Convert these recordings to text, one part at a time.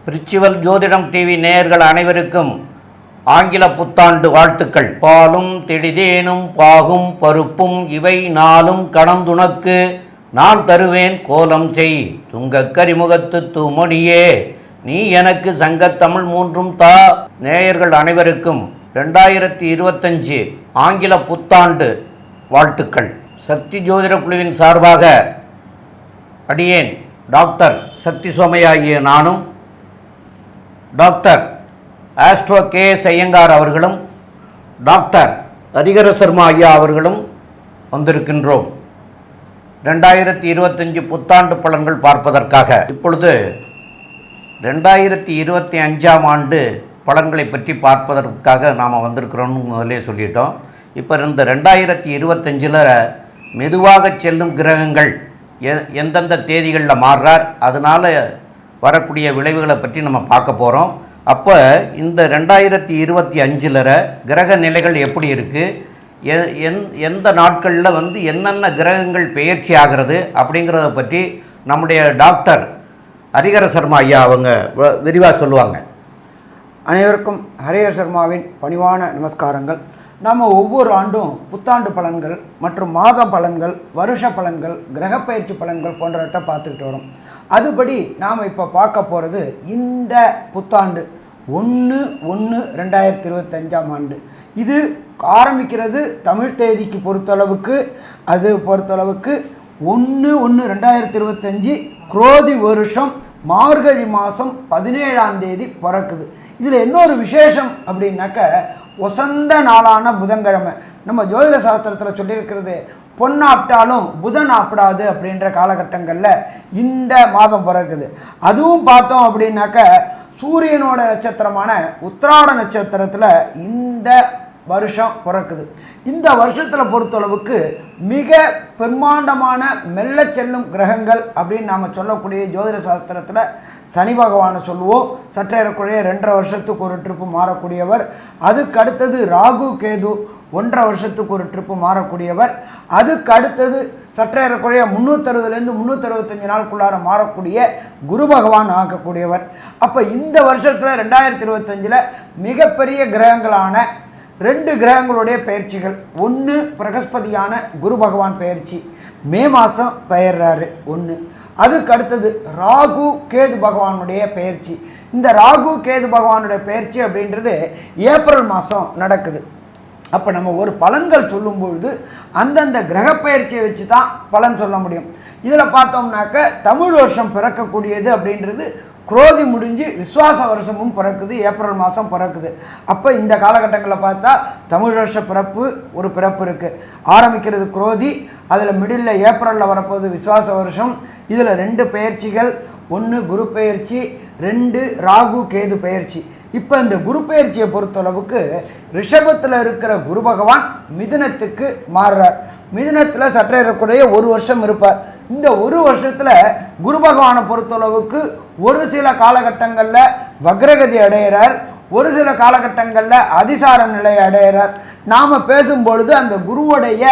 பிரிச்சுவல் ஜோதிடம் டிவி நேயர்கள் அனைவருக்கும் ஆங்கில புத்தாண்டு வாழ்த்துக்கள். பாலும் தெளிதேனும் பாகும் பருப்பும் இவை நாளும் கணந்துனக்கு நான் தருவேன் கோலம் செய் துங்கக்கரிமுகத்து தூமணியே நீ எனக்கு சங்கத்தமிழ் மூன்றும் தா. நேயர்கள் அனைவருக்கும் 2025 ஆங்கில புத்தாண்டு வாழ்த்துக்கள். சக்தி ஜோதிட குழுவின் சார்பாக அடியேன் டாக்டர் சக்தி சோமையாகிய நானும் டாக்டர் ஆஸ்ட்ரோ கே.எஸ். ஐயங்கார் அவர்களும் டாக்டர் ஹரிஹர சர்மா ஐயா அவர்களும் வந்திருக்கின்றோம் 2025 புத்தாண்டு பலன்கள் பார்ப்பதற்காக. இப்பொழுது 2025ஆம் ஆண்டு பலன்களை பற்றி பார்ப்பதற்காக நாம் வந்திருக்கிறோம்னு முதலே சொல்லிட்டோம். இப்போ இந்த 2025 மெதுவாக செல்லும் கிரகங்கள் எந்தெந்த தேதிகளில் மாறுறார், அதனால் வரக்கூடிய விளைவுகளை பற்றி நம்ம பார்க்க போகிறோம். அப்போ இந்த 2025 கிரக நிலைகள் எப்படி இருக்குது, எந்த நாட்களில் என்னென்ன கிரகங்கள் பெயர்ச்சி ஆகிறது அப்படிங்கிறத பற்றி நம்முடைய டாக்டர் ஹரிஹர சர்மா ஐயா அவங்க விரிவாக சொல்லுவாங்க. அனைவருக்கும் ஹரிஹர சர்மாவின் பணிவான நமஸ்காரங்கள். நாம் ஒவ்வொரு ஆண்டும் புத்தாண்டு பலன்கள் மற்றும் மாத பலன்கள், வருஷ பலன்கள், கிரகப்பயிற்சி பலன்கள் போன்றவற்றை பார்த்துக்கிட்டு வரோம். அதுபடி நாம் இப்போ பார்க்க போகிறது இந்த புத்தாண்டு 1/1/2025ஆம் ஆண்டு. இது ஆரம்பிக்கிறது தமிழ் தேதிக்கு பொறுத்தளவுக்கு 1/1/2025 குரோதி வருஷம் மார்கழி மாதம் 17ஆம் தேதி பிறக்குது. இதில் இன்னொரு விசேஷம் அப்படின்னாக்க வசந்த நாளான புதன்கிழமை. நம்ம ஜோதிட சாஸ்திரத்தில் சொல்லியிருக்கிறது பொன்னாப்டாலும் புதன் ஆப்பிடாது அப்படின்ற காலகட்டங்களில் இந்த மாதம் பிறக்குது. அதுவும் பார்த்தோம் அப்படின்னாக்க சூரியனோட நட்சத்திரமான உத்திராட நட்சத்திரத்தில் இந்த வருஷம் பிறக்குது. இந்த வருஷத்தில் பொறுத்தளவுக்கு மிக பிரம்மாண்டமான மெல்ல செல்லும் கிரகங்கள் அப்படின்னு நாம் சொல்லக்கூடிய ஜோதிட சாஸ்திரத்தில் சனி பகவானை சொல்லுவோம். சற்றேறக்குறைய 2.5 வருஷத்துக்கு ஒரு ட்ரிப்பு மாறக்கூடியவர். அதுக்கு அடுத்தது ராகு கேது 1.5 வருஷத்துக்கு ஒரு ட்ரிப்பு மாறக்கூடியவர். அதுக்கு அடுத்தது சற்றேறக்குறைய 360லேருந்து 365 நாளுக்குள்ளார மாறக்கூடிய குரு பகவான் ஆகக்கூடியவர். அப்போ இந்த வருஷத்தில் 2025 மிகப்பெரிய கிரகங்களான 2 கிரகங்களுடைய பயிற்சிகள். ஒன்று பிரகஸ்பதியான குரு பகவான் பயிற்சி மே மாதம் பெயர்றாரு 1. அதுக்கு அடுத்தது ராகு கேது பகவானுடைய பயிற்சி. இந்த ராகு கேது பகவானுடைய பயிற்சி அப்படின்றது ஏப்ரல் மாதம் நடக்குது. அப்போ நம்ம ஒரு பலன்கள் சொல்லும்பொழுது அந்தந்த கிரக பயிற்சியை வச்சு தான் பலன் சொல்ல முடியும். இதில் பார்த்தோம்னாக்க தமிழ் வருஷம் பிறக்கக்கூடியது அப்படின்றது குரோதி முடிஞ்சு விஸ்வாச வருஷமும் பிறக்குது, ஏப்ரல் மாதம் பிறக்குது. அப்போ இந்த காலகட்டங்களில் பார்த்தா தமிழ் வருஷ பிறப்பு ஒரு பிறப்பு இருக்குது. ஆரம்பிக்கிறது குரோதி, அதில் மிடில் ஏப்ரலில் வரப்போகுது விஸ்வாச வருஷம். இதில் 2 பயிற்சிகள், 1 குரு பயிற்சி, 2 ராகு கேது பயிற்சி. இப்போ இந்த குரு பயிற்சியை பொறுத்தளவுக்கு ரிஷபத்தில் இருக்கிற குரு பகவான் மிதுனத்துக்கு மாறுறார். மிதுனத்தில் சற்றேறக்குறைய 1 வருஷம் இருப்பார். இந்த 1 வருஷத்தில் குரு பகவானை பொறுத்தளவுக்கு ஒரு சில காலகட்டங்களில் வக்ரகதி அடைகிறார், ஒரு சில காலகட்டங்களில் அதிசார நிலையை அடைகிறார். நாம் பேசும்பொழுது அந்த குருவுடைய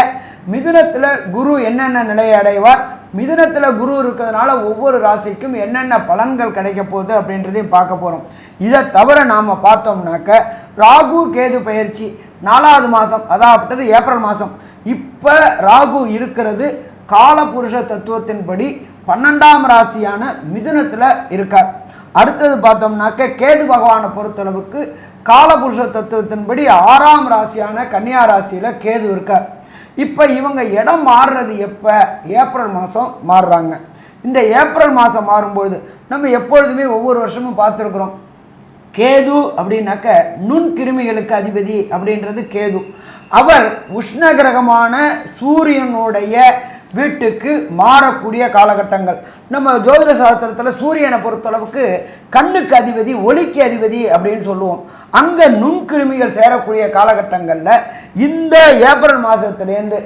மிதுனத்தில் குரு என்னென்ன நிலையை அடைவார், மிதுனத்தில் குரு இருக்கிறதுனால ஒவ்வொரு ராசிக்கும் என்னென்ன பலன்கள் கிடைக்க போகுது அப்படின்றதையும் பார்க்க போகிறோம். இதை தவிர நாம் பார்த்தோம்னாக்க ராகு கேது பயிற்சி 4வது மாதம், அதாவது ஏப்ரல் மாதம். இப்போ ராகு இருக்கிறது காலபுருஷ தத்துவத்தின்படி 12ஆம் ராசியான மிதுனத்தில் இருக்கார். அடுத்தது பார்த்தோம்னாக்க கேது பகவானை பொறுத்தளவுக்கு காலபுருஷ தத்துவத்தின்படி 6ஆம் ராசியான கன்னியா ராசியில் கேது இருக்கார். இப்போ இவங்க இடம் மாறுறது எப்போ, ஏப்ரல் மாதம் மாறுறாங்க. இந்த ஏப்ரல் மாதம் மாறும்பொழுது நம்ம எப்பொழுதுமே ஒவ்வொரு வருஷமும் பார்த்துருக்குறோம். கேது அப்படின்னாக்க நுண்கிருமிகளுக்கு அதிபதி அப்படின்றது கேது. அவர் உஷ்ண கிரகமான சூரியனுடைய வீட்டுக்கு மாறக்கூடிய காலகட்டங்கள். நம்ம ஜோதிட சாஸ்திரத்தில் சூரியனை பொறுத்தளவுக்கு கண்ணுக்கு அதிபதி, ஒளிக்கு அதிபதி அப்படின்னு சொல்லுவோம். அங்கே நுண்கிருமிகள் சேரக்கூடிய காலகட்டங்களில் இந்த ஏப்ரல் மாதத்துலேருந்து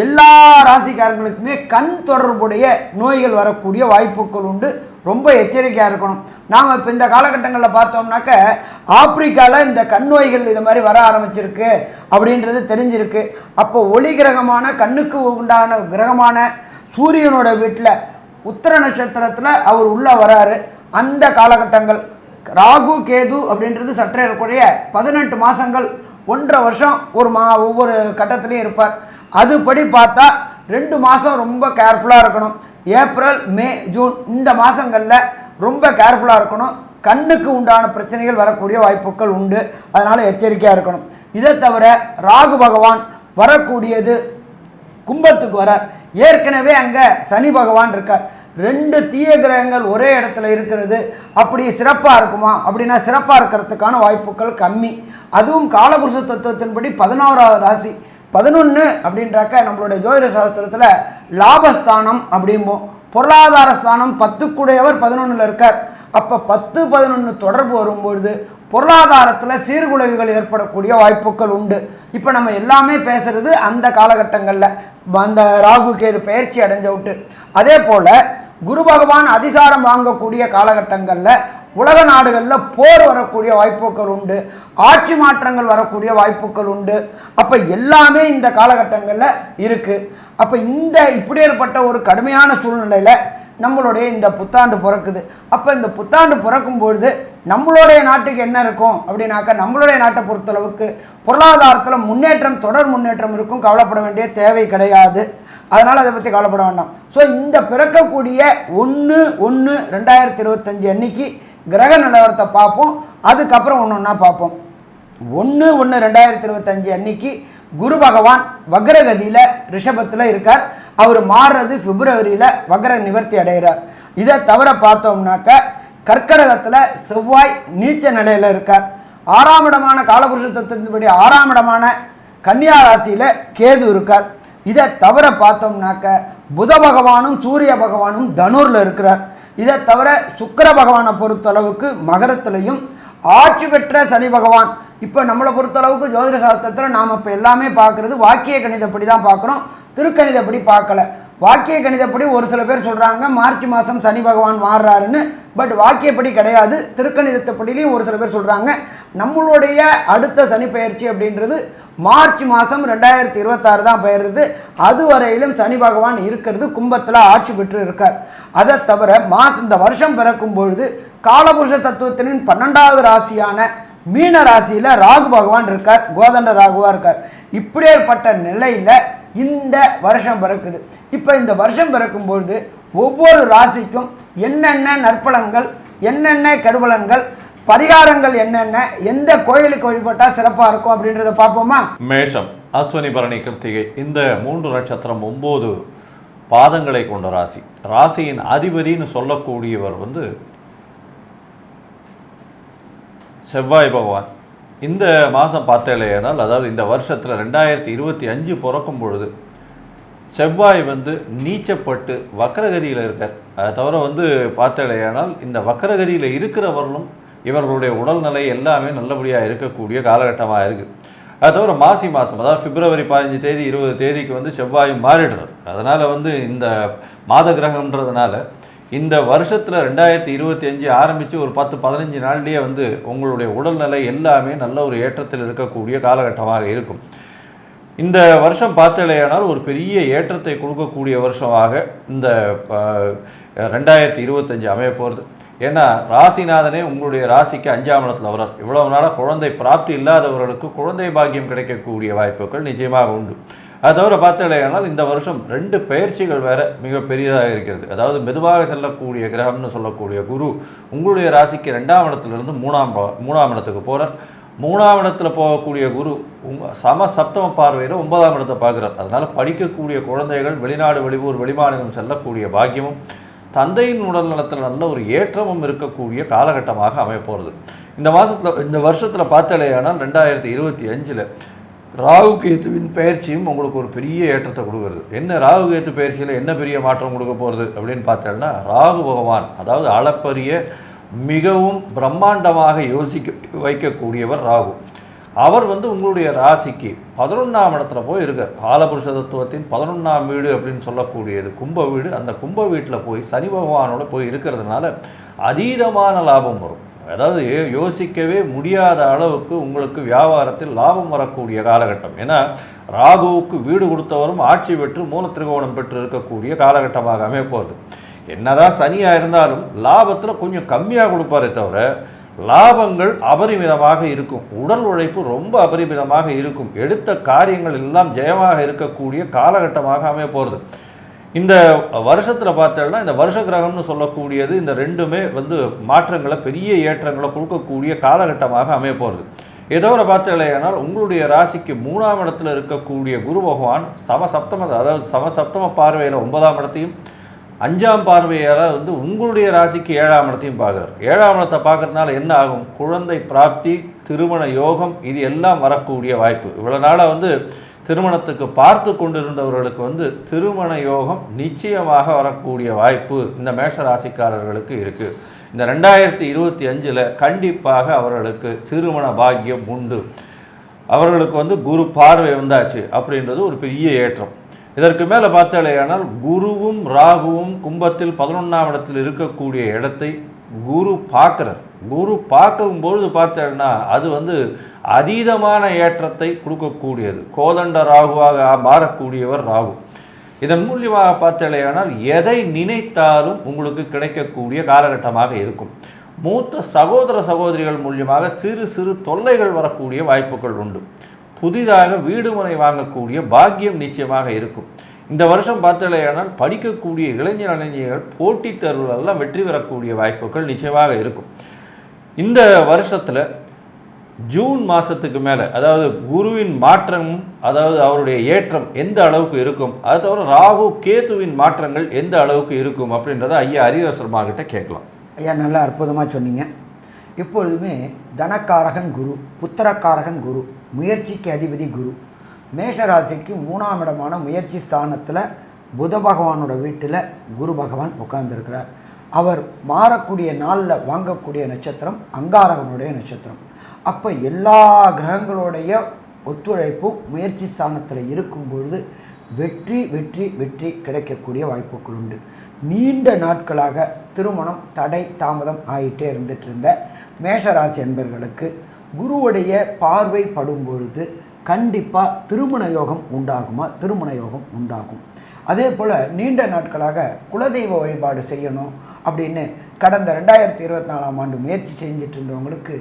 எல்லா ராசிக்காரங்களுக்குமே கண் தொடர்புடைய நோய்கள் வரக்கூடிய வாய்ப்புகள் உண்டு. ரொம்ப எச்சரிக்கையாக இருக்கணும். நாம் இப்போ இந்த காலகட்டங்களில் பார்த்தோம்னாக்க ஆப்பிரிக்காவில் இந்த கண் நோய்கள் இது மாதிரி வர ஆரம்பிச்சிருக்கு அப்படின்றது தெரிஞ்சிருக்கு. அப்போ ஒளி கிரகமான கண்ணுக்கு உண்டான கிரகமான சூரியனோட வீட்டில் உத்திர நட்சத்திரத்தில் அவர் உள்ளே வராரு. அந்த காலகட்டங்கள் ராகு கேது அப்படின்றது சற்றே இருக்கக்கூடிய 18 மாதங்கள், 1.5 வருஷம் ஒவ்வொரு கட்டத்துலேயும் இருப்பார். அதுபடி பார்த்தா 2 மாதம் ரொம்ப கேர்ஃபுல்லாக இருக்கணும். ஏப்ரல், மே, ஜூன் இந்த மாதங்களில் ரொம்ப கேர்ஃபுல்லாக இருக்கணும். கண்ணுக்கு உண்டான பிரச்சனைகள் வரக்கூடிய வாய்ப்புகள் உண்டு, அதனால் எச்சரிக்கையாக இருக்கணும். இதை தவிர ராகு பகவான் வரக்கூடியது கும்பத்துக்கு வரார். ஏற்கனவே அங்கே சனி பகவான் இருக்கார். 2 தீய கிரகங்கள் ஒரே இடத்துல இருக்கிறது அப்படி சிறப்பாக இருக்குமா அப்படின்னா சிறப்பாக இருக்கிறதுக்கான வாய்ப்புகள் கம்மி. அதுவும் காலபுருஷ தத்துவத்தின்படி 11வது ராசி 11 அப்படின்றாக்க நம்மளுடைய ஜோதிட சாஸ்திரத்தில் லாபஸ்தானம் அப்படிம்போம். பொருளாதார ஸ்தானம் 10க்குடையவர் 11ல் இருக்கார். அப்போ 10, 11 தொடர்பு வரும்பொழுது பொருளாதாரத்தில் சீர்குலைவுகள் ஏற்படக்கூடிய வாய்ப்புகள் உண்டு. இப்போ நம்ம எல்லாமே பேசுகிறது அந்த காலகட்டங்களில் அந்த ராகு கேது பயிற்சி அடைஞ்ச விட்டு. அதே போல் குரு பகவான் அதிசாரம் வாங்கக்கூடிய காலகட்டங்களில் உலக நாடுகளில் போர் வரக்கூடிய வாய்ப்புகள் உண்டு, ஆட்சி மாற்றங்கள் வரக்கூடிய வாய்ப்புகள் உண்டு. அப்போ எல்லாமே இந்த காலகட்டங்களில் இருக்குது. அப்போ இப்படி ஏற்பட்ட ஒரு கடுமையான சூழ்நிலையில் நம்மளுடைய இந்த புத்தாண்டு பிறக்குது. அப்போ இந்த புத்தாண்டு பிறக்கும் பொழுது நம்மளுடைய நாட்டுக்கு என்ன இருக்கும் அப்படின்னாக்கா, நம்மளுடைய நாட்டை பொறுத்தளவுக்கு பொருளாதாரத்தில் முன்னேற்றம், தொடர் முன்னேற்றம் இருக்கும். கவலைப்பட வேண்டிய தேவை கிடையாது. அதனால் அதை பற்றி கவலைப்பட வேண்டாம். ஸோ இந்த பிறக்கக்கூடிய 1/1/2025 அன்னைக்கு கிரக நிலவரத்தை பார்ப்போம். அதுக்கப்புறம் ஒன்று ஒன்றா பார்ப்போம். 1/1/2025 அன்னைக்கு குரு பகவான் வக்ரகதியில் ரிஷபத்தில் இருக்கார். அவர் மாறுறது பிப்ரவரியில் வக்ர நிவர்த்தி அடைகிறார். இதை தவிர பார்த்தோம்னாக்க கர்க்கடகத்தில் செவ்வாய் நீச்ச நிலையில் இருக்கார். 6ஆம் இடமான காலபுருஷ தத்துவத்தின்படி 6ஆம் இடமான கன்னியா ராசியில் கேது இருக்கார். இதை தவிர பார்த்தோம்னாக்க புத பகவானும் சூரிய பகவானும் தனுரில் இருக்கிறார். இதை தவிர சுக்கிர பகவானை பொறுத்தளவுக்கு மகரத்திலையும், ஆட்சி பெற்ற சனி பகவான். இப்போ நம்மளை பொறுத்தளவுக்கு ஜோதிட சாஸ்திரத்தில் நாம் இப்போ எல்லாமே பார்க்குறது வாக்கிய கணிதப்படி தான் பார்க்குறோம், திருக்கணிதப்படி பார்க்கல. வாக்கிய கணிதப்படி ஒரு சில பேர் சொல்கிறாங்க மார்ச் மாதம் சனி பகவான் மாறுறாருன்னு. பட் வாக்கியப்படி கிடையாது, திருக்கணிதத்தைப்படிலையும் ஒரு சில பேர் சொல்கிறாங்க. நம்மளுடைய அடுத்த சனி பயிற்சி அப்படின்றது மார்ச் மாதம் 2026 தான் பெயருது. அதுவரையிலும் சனி பகவான் இருக்கிறது கும்பத்தில் ஆட்சி பெற்று இருக்கார். அதை தவிர இந்த வருஷம் பிறக்கும் பொழுது காலபுருஷ தத்துவத்தின் 12வது ராசியான மீன ராசியில் ராகு பகவான் இருக்கார், கோதண்ட ராகுவாக இருக்கார். இப்படி ஏற்பட்ட நிலையில் இந்த வருஷம் பிறக்குது. இப்போ இந்த வருஷம் பிறக்கும்பொழுது ஒவ்வொரு ராசிக்கும் என்னென்ன நற்பலன்கள், என்னென்ன கெடுபலன்கள், பரிகாரங்கள் என்னென்ன, எந்த கோயிலுக்கு வழிபட்டால் சிறப்பாக இருக்கும் அப்படின்றத பார்ப்போமா. மேஷம், அஸ்வினி, பரணி, கிருத்திகை இந்த 3 நட்சத்திரம் 9 பாதங்களை கொண்ட ராசி. ராசியின் அதிபதினு சொல்லக்கூடியவர் செவ்வாய் பகவான். இந்த மாதம் பார்த்தேனால், அதாவது இந்த வருஷத்தில் 2025 பிறக்கும் பொழுது செவ்வாய் நீச்சப்பட்டு வக்கரகதியில் இருக்கார். அதை தவிர பார்த்தேனால் இந்த வக்கரகதியில் இருக்கிறவர்களும் இவர்களுடைய உடல்நிலை எல்லாமே நல்லபடியாக இருக்கக்கூடிய காலகட்டமாக இருக்குது. அதை தவிர மாசி மாதம், அதாவது பிப்ரவரி 15 தேதி 20 தேதிக்கு செவ்வாய் மாறிடுறார். அதனால் இந்த மாத கிரகம்ன்றதுனால இந்த வருஷத்தில் 2025 ஆரம்பித்து ஒரு 10-15 நாள்லேயே உங்களுடைய உடல்நிலை எல்லாமே நல்ல ஒரு ஏற்றத்தில் இருக்கக்கூடிய காலகட்டமாக இருக்கும். இந்த வருஷம் பார்த்தலையானால் ஒரு பெரிய ஏற்றத்தை கொடுக்கக்கூடிய வருஷமாக இந்த 2025 அமைய போகிறது. ஏன்னா ராசிநாதனே உங்களுடைய ராசிக்கு 5ஆம் இடத்துல வரார். இவ்வளவு நாளாக குழந்தை பிராப்தி இல்லாதவர்களுக்கு குழந்தை பாக்கியம் கிடைக்கக்கூடிய வாய்ப்புகள் நிச்சயமாக உண்டு. அது தவிர பார்த்தலையானால் இந்த வருஷம் 2 பயிற்சிகள் வேறு மிக பெரியதாக இருக்கிறது. அதாவது மெதுவாக செல்லக்கூடிய கிரகம்னு சொல்லக்கூடிய குரு உங்களுடைய ராசிக்கு 2ஆம் இடத்துலேருந்து 3ஆம் இடத்துக்கு போகிறார். 3ஆம் இடத்துல போகக்கூடிய குரு சப்தம பார்வையில் 9ஆம் இடத்தை பார்க்குறார். அதனால் படிக்கக்கூடிய குழந்தைகள் வெளிநாடு, வெளியூர், வெளிமாநிலம் செல்லக்கூடிய பாக்கியமும் தந்தையின் உடல் நலத்தில் நல்ல ஒரு ஏற்றமும் இருக்கக்கூடிய காலகட்டமாக அமையப்போகிறது. இந்த வருஷத்தில் பார்த்தலையானால் 2025 ராகு கேத்துவின் பயிற்சியும் உங்களுக்கு ஒரு பெரிய ஏற்றத்தை கொடுக்குறது. என்ன ராகு கேத்து பயிற்சியில் என்ன பெரிய மாற்றம் கொடுக்க போகிறது அப்படின்னு பார்த்தோம்னா, ராகு பகவான் அதாவது அளப்பரிய மிகவும் பிரம்மாண்டமாக யோசிக்க வைக்கக்கூடியவர் ராகு. அவர் உங்களுடைய ராசிக்கு 11ஆம் இடத்துல போய் இருக்கார். காலபுருஷ தத்துவத்தின் 11ஆம் வீடு அப்படின்னு சொல்லக்கூடியது கும்ப வீடு. அந்த கும்ப வீட்டில் போய் சனி பகவானோட போய் இருக்கிறதுனால அதீதமான லாபம் வரும். அதாவது யோசிக்கவே முடியாத அளவுக்கு உங்களுக்கு வியாபாரத்தில் லாபம் வரக்கூடிய காலகட்டம். ஏன்னா ராகுவுக்கு வீடு கொடுத்தவரும் ஆட்சி பெற்று மூலத்திரிகோணம் பெற்று இருக்கக்கூடிய காலகட்டமாக அமையப்போகுது. என்னதான் சனியாக இருந்தாலும் லாபத்தில் கொஞ்சம் கம்மியாக கொடுப்பாரே தவிர லாபங்கள் அபரிமிதமாக இருக்கும். உடல் உழைப்பு ரொம்ப அபரிமிதமாக இருக்கும். எடுத்த காரியங்கள் எல்லாம் ஜெயமாக இருக்கக்கூடிய காலகட்டமாக அமைய போகிறது. இந்த வருஷத்தில் பார்த்தோம்னா இந்த வருஷ கிரகம்னு சொல்லக்கூடியது இந்த ரெண்டுமே மாற்றங்களை பெரிய ஏற்றங்களை கொடுக்கக்கூடிய காலகட்டமாக அமைய போகிறது. ஏதோ ஒரு பார்த்தலையானால் உங்களுடைய ராசிக்கு 3ஆம் இடத்துல இருக்கக்கூடிய குரு பகவான் சமசப்தம பார்வையில் 9ஆம் இடத்தையும் 5ஆம் பார்வையால் உங்களுடைய ராசிக்கு 7ஆம் இடத்தையும் பார்க்குறார். 7ஆம் இடத்தை பார்க்கறதுனால என்ன ஆகும்? குழந்தை பிராப்தி, திருமண யோகம், இது எல்லாம் வரக்கூடிய வாய்ப்பு. இவ்வளோ நாளாக திருமணத்துக்கு பார்த்து கொண்டிருந்தவர்களுக்கு திருமண யோகம் நிச்சயமாக வரக்கூடிய வாய்ப்பு இந்த மேஷ ராசிக்காரர்களுக்கு இருக்குது. இந்த 2025 கண்டிப்பாக அவர்களுக்கு திருமண பாக்கியம் உண்டு. அவர்களுக்கு குரு பார்வை வந்தாச்சு அப்படின்றது ஒரு பெரிய ஏற்றம். இதற்கு மேலே பார்த்தாலேயானால் குருவும் ராகுவும் கும்பத்தில் 11ஆம் இடத்தில் இருக்கக்கூடிய இடத்தை குரு பார்க்குறார். குரு பார்க்கும்பொழுது பார்த்தேன்னா அது அதீதமான ஏற்றத்தை கொடுக்கக்கூடியது. கோதண்ட ராகுவாக மாறக்கூடியவர் ராகு. இதன் மூலியமாக பார்த்தாலேயானால் எதை நினைத்தாலும் உங்களுக்கு கிடைக்கக்கூடிய காலகட்டமாக இருக்கும். மூத்த சகோதர சகோதரிகள் மூலியமாக சிறு சிறு தொல்லைகள் வரக்கூடிய வாய்ப்புகள் உண்டு. புதிதாக வீடுமனை வாங்கக்கூடிய பாக்கியம் நிச்சயமாக இருக்கும். இந்த வருஷம் பார்த்தாலேயானால் படிக்கக்கூடிய இளைஞர்கள் போட்டித் தேர்வுகளெல்லாம் வெற்றி பெறக்கூடிய வாய்ப்புகள் நிச்சயமாக இருக்கும். இந்த வருஷத்தில் ஜூன் மாதத்துக்கு மேலே அதாவது குருவின் மாற்றமும் அவருடைய ஏற்றம் எந்த அளவுக்கு இருக்கும், அது தவிர ராகு கேதுவின் மாற்றங்கள் எந்த அளவுக்கு இருக்கும் அப்படின்றத ஐயா ஹரிஹரசர்மா கிட்ட கேட்கலாம். ஐயா நல்லா அற்புதமாக சொன்னீங்க. எப்பொழுதுமே தனக்காரகன் குரு, புத்திரக்காரகன் குரு, முயற்சிக்கு அதிபதி குரு. மேஷராசிக்கு 3ஆம் இடமான முயற்சி ஸ்தானத்தில் புத பகவானோட வீட்டில் குரு பகவான் உட்கார்ந்துருக்கிறார். அவர் மாறக்கூடிய நாளில் வாங்கக்கூடிய நட்சத்திரம் அங்காரகனுடைய நட்சத்திரம். அப்போ எல்லா கிரகங்களுடைய ஒத்துழைப்பும் முயற்சி ஸ்தானத்தில் இருக்கும் பொழுது வெற்றி வெற்றி வெற்றி கிடைக்கக்கூடிய வாய்ப்புகள் உண்டு. நீண்ட நாட்களாக திருமணம் தடை தாமதம் ஆகிட்டே இருந்துட்டு இருந்த மேஷராசி என்பர்களுக்கு குருவுடைய பார்வை படும் பொழுது கண்டிப்பாக திருமண யோகம் உண்டாகுமா? திருமண யோகம் உண்டாகும். அதே போல் நீண்ட நாட்களாக குலதெய்வ வழிபாடு செய்யணும் அப்படின்னு கடந்த 2024ஆம் ஆண்டு முயற்சி செஞ்சிட்டு இருந்தவங்களுக்கு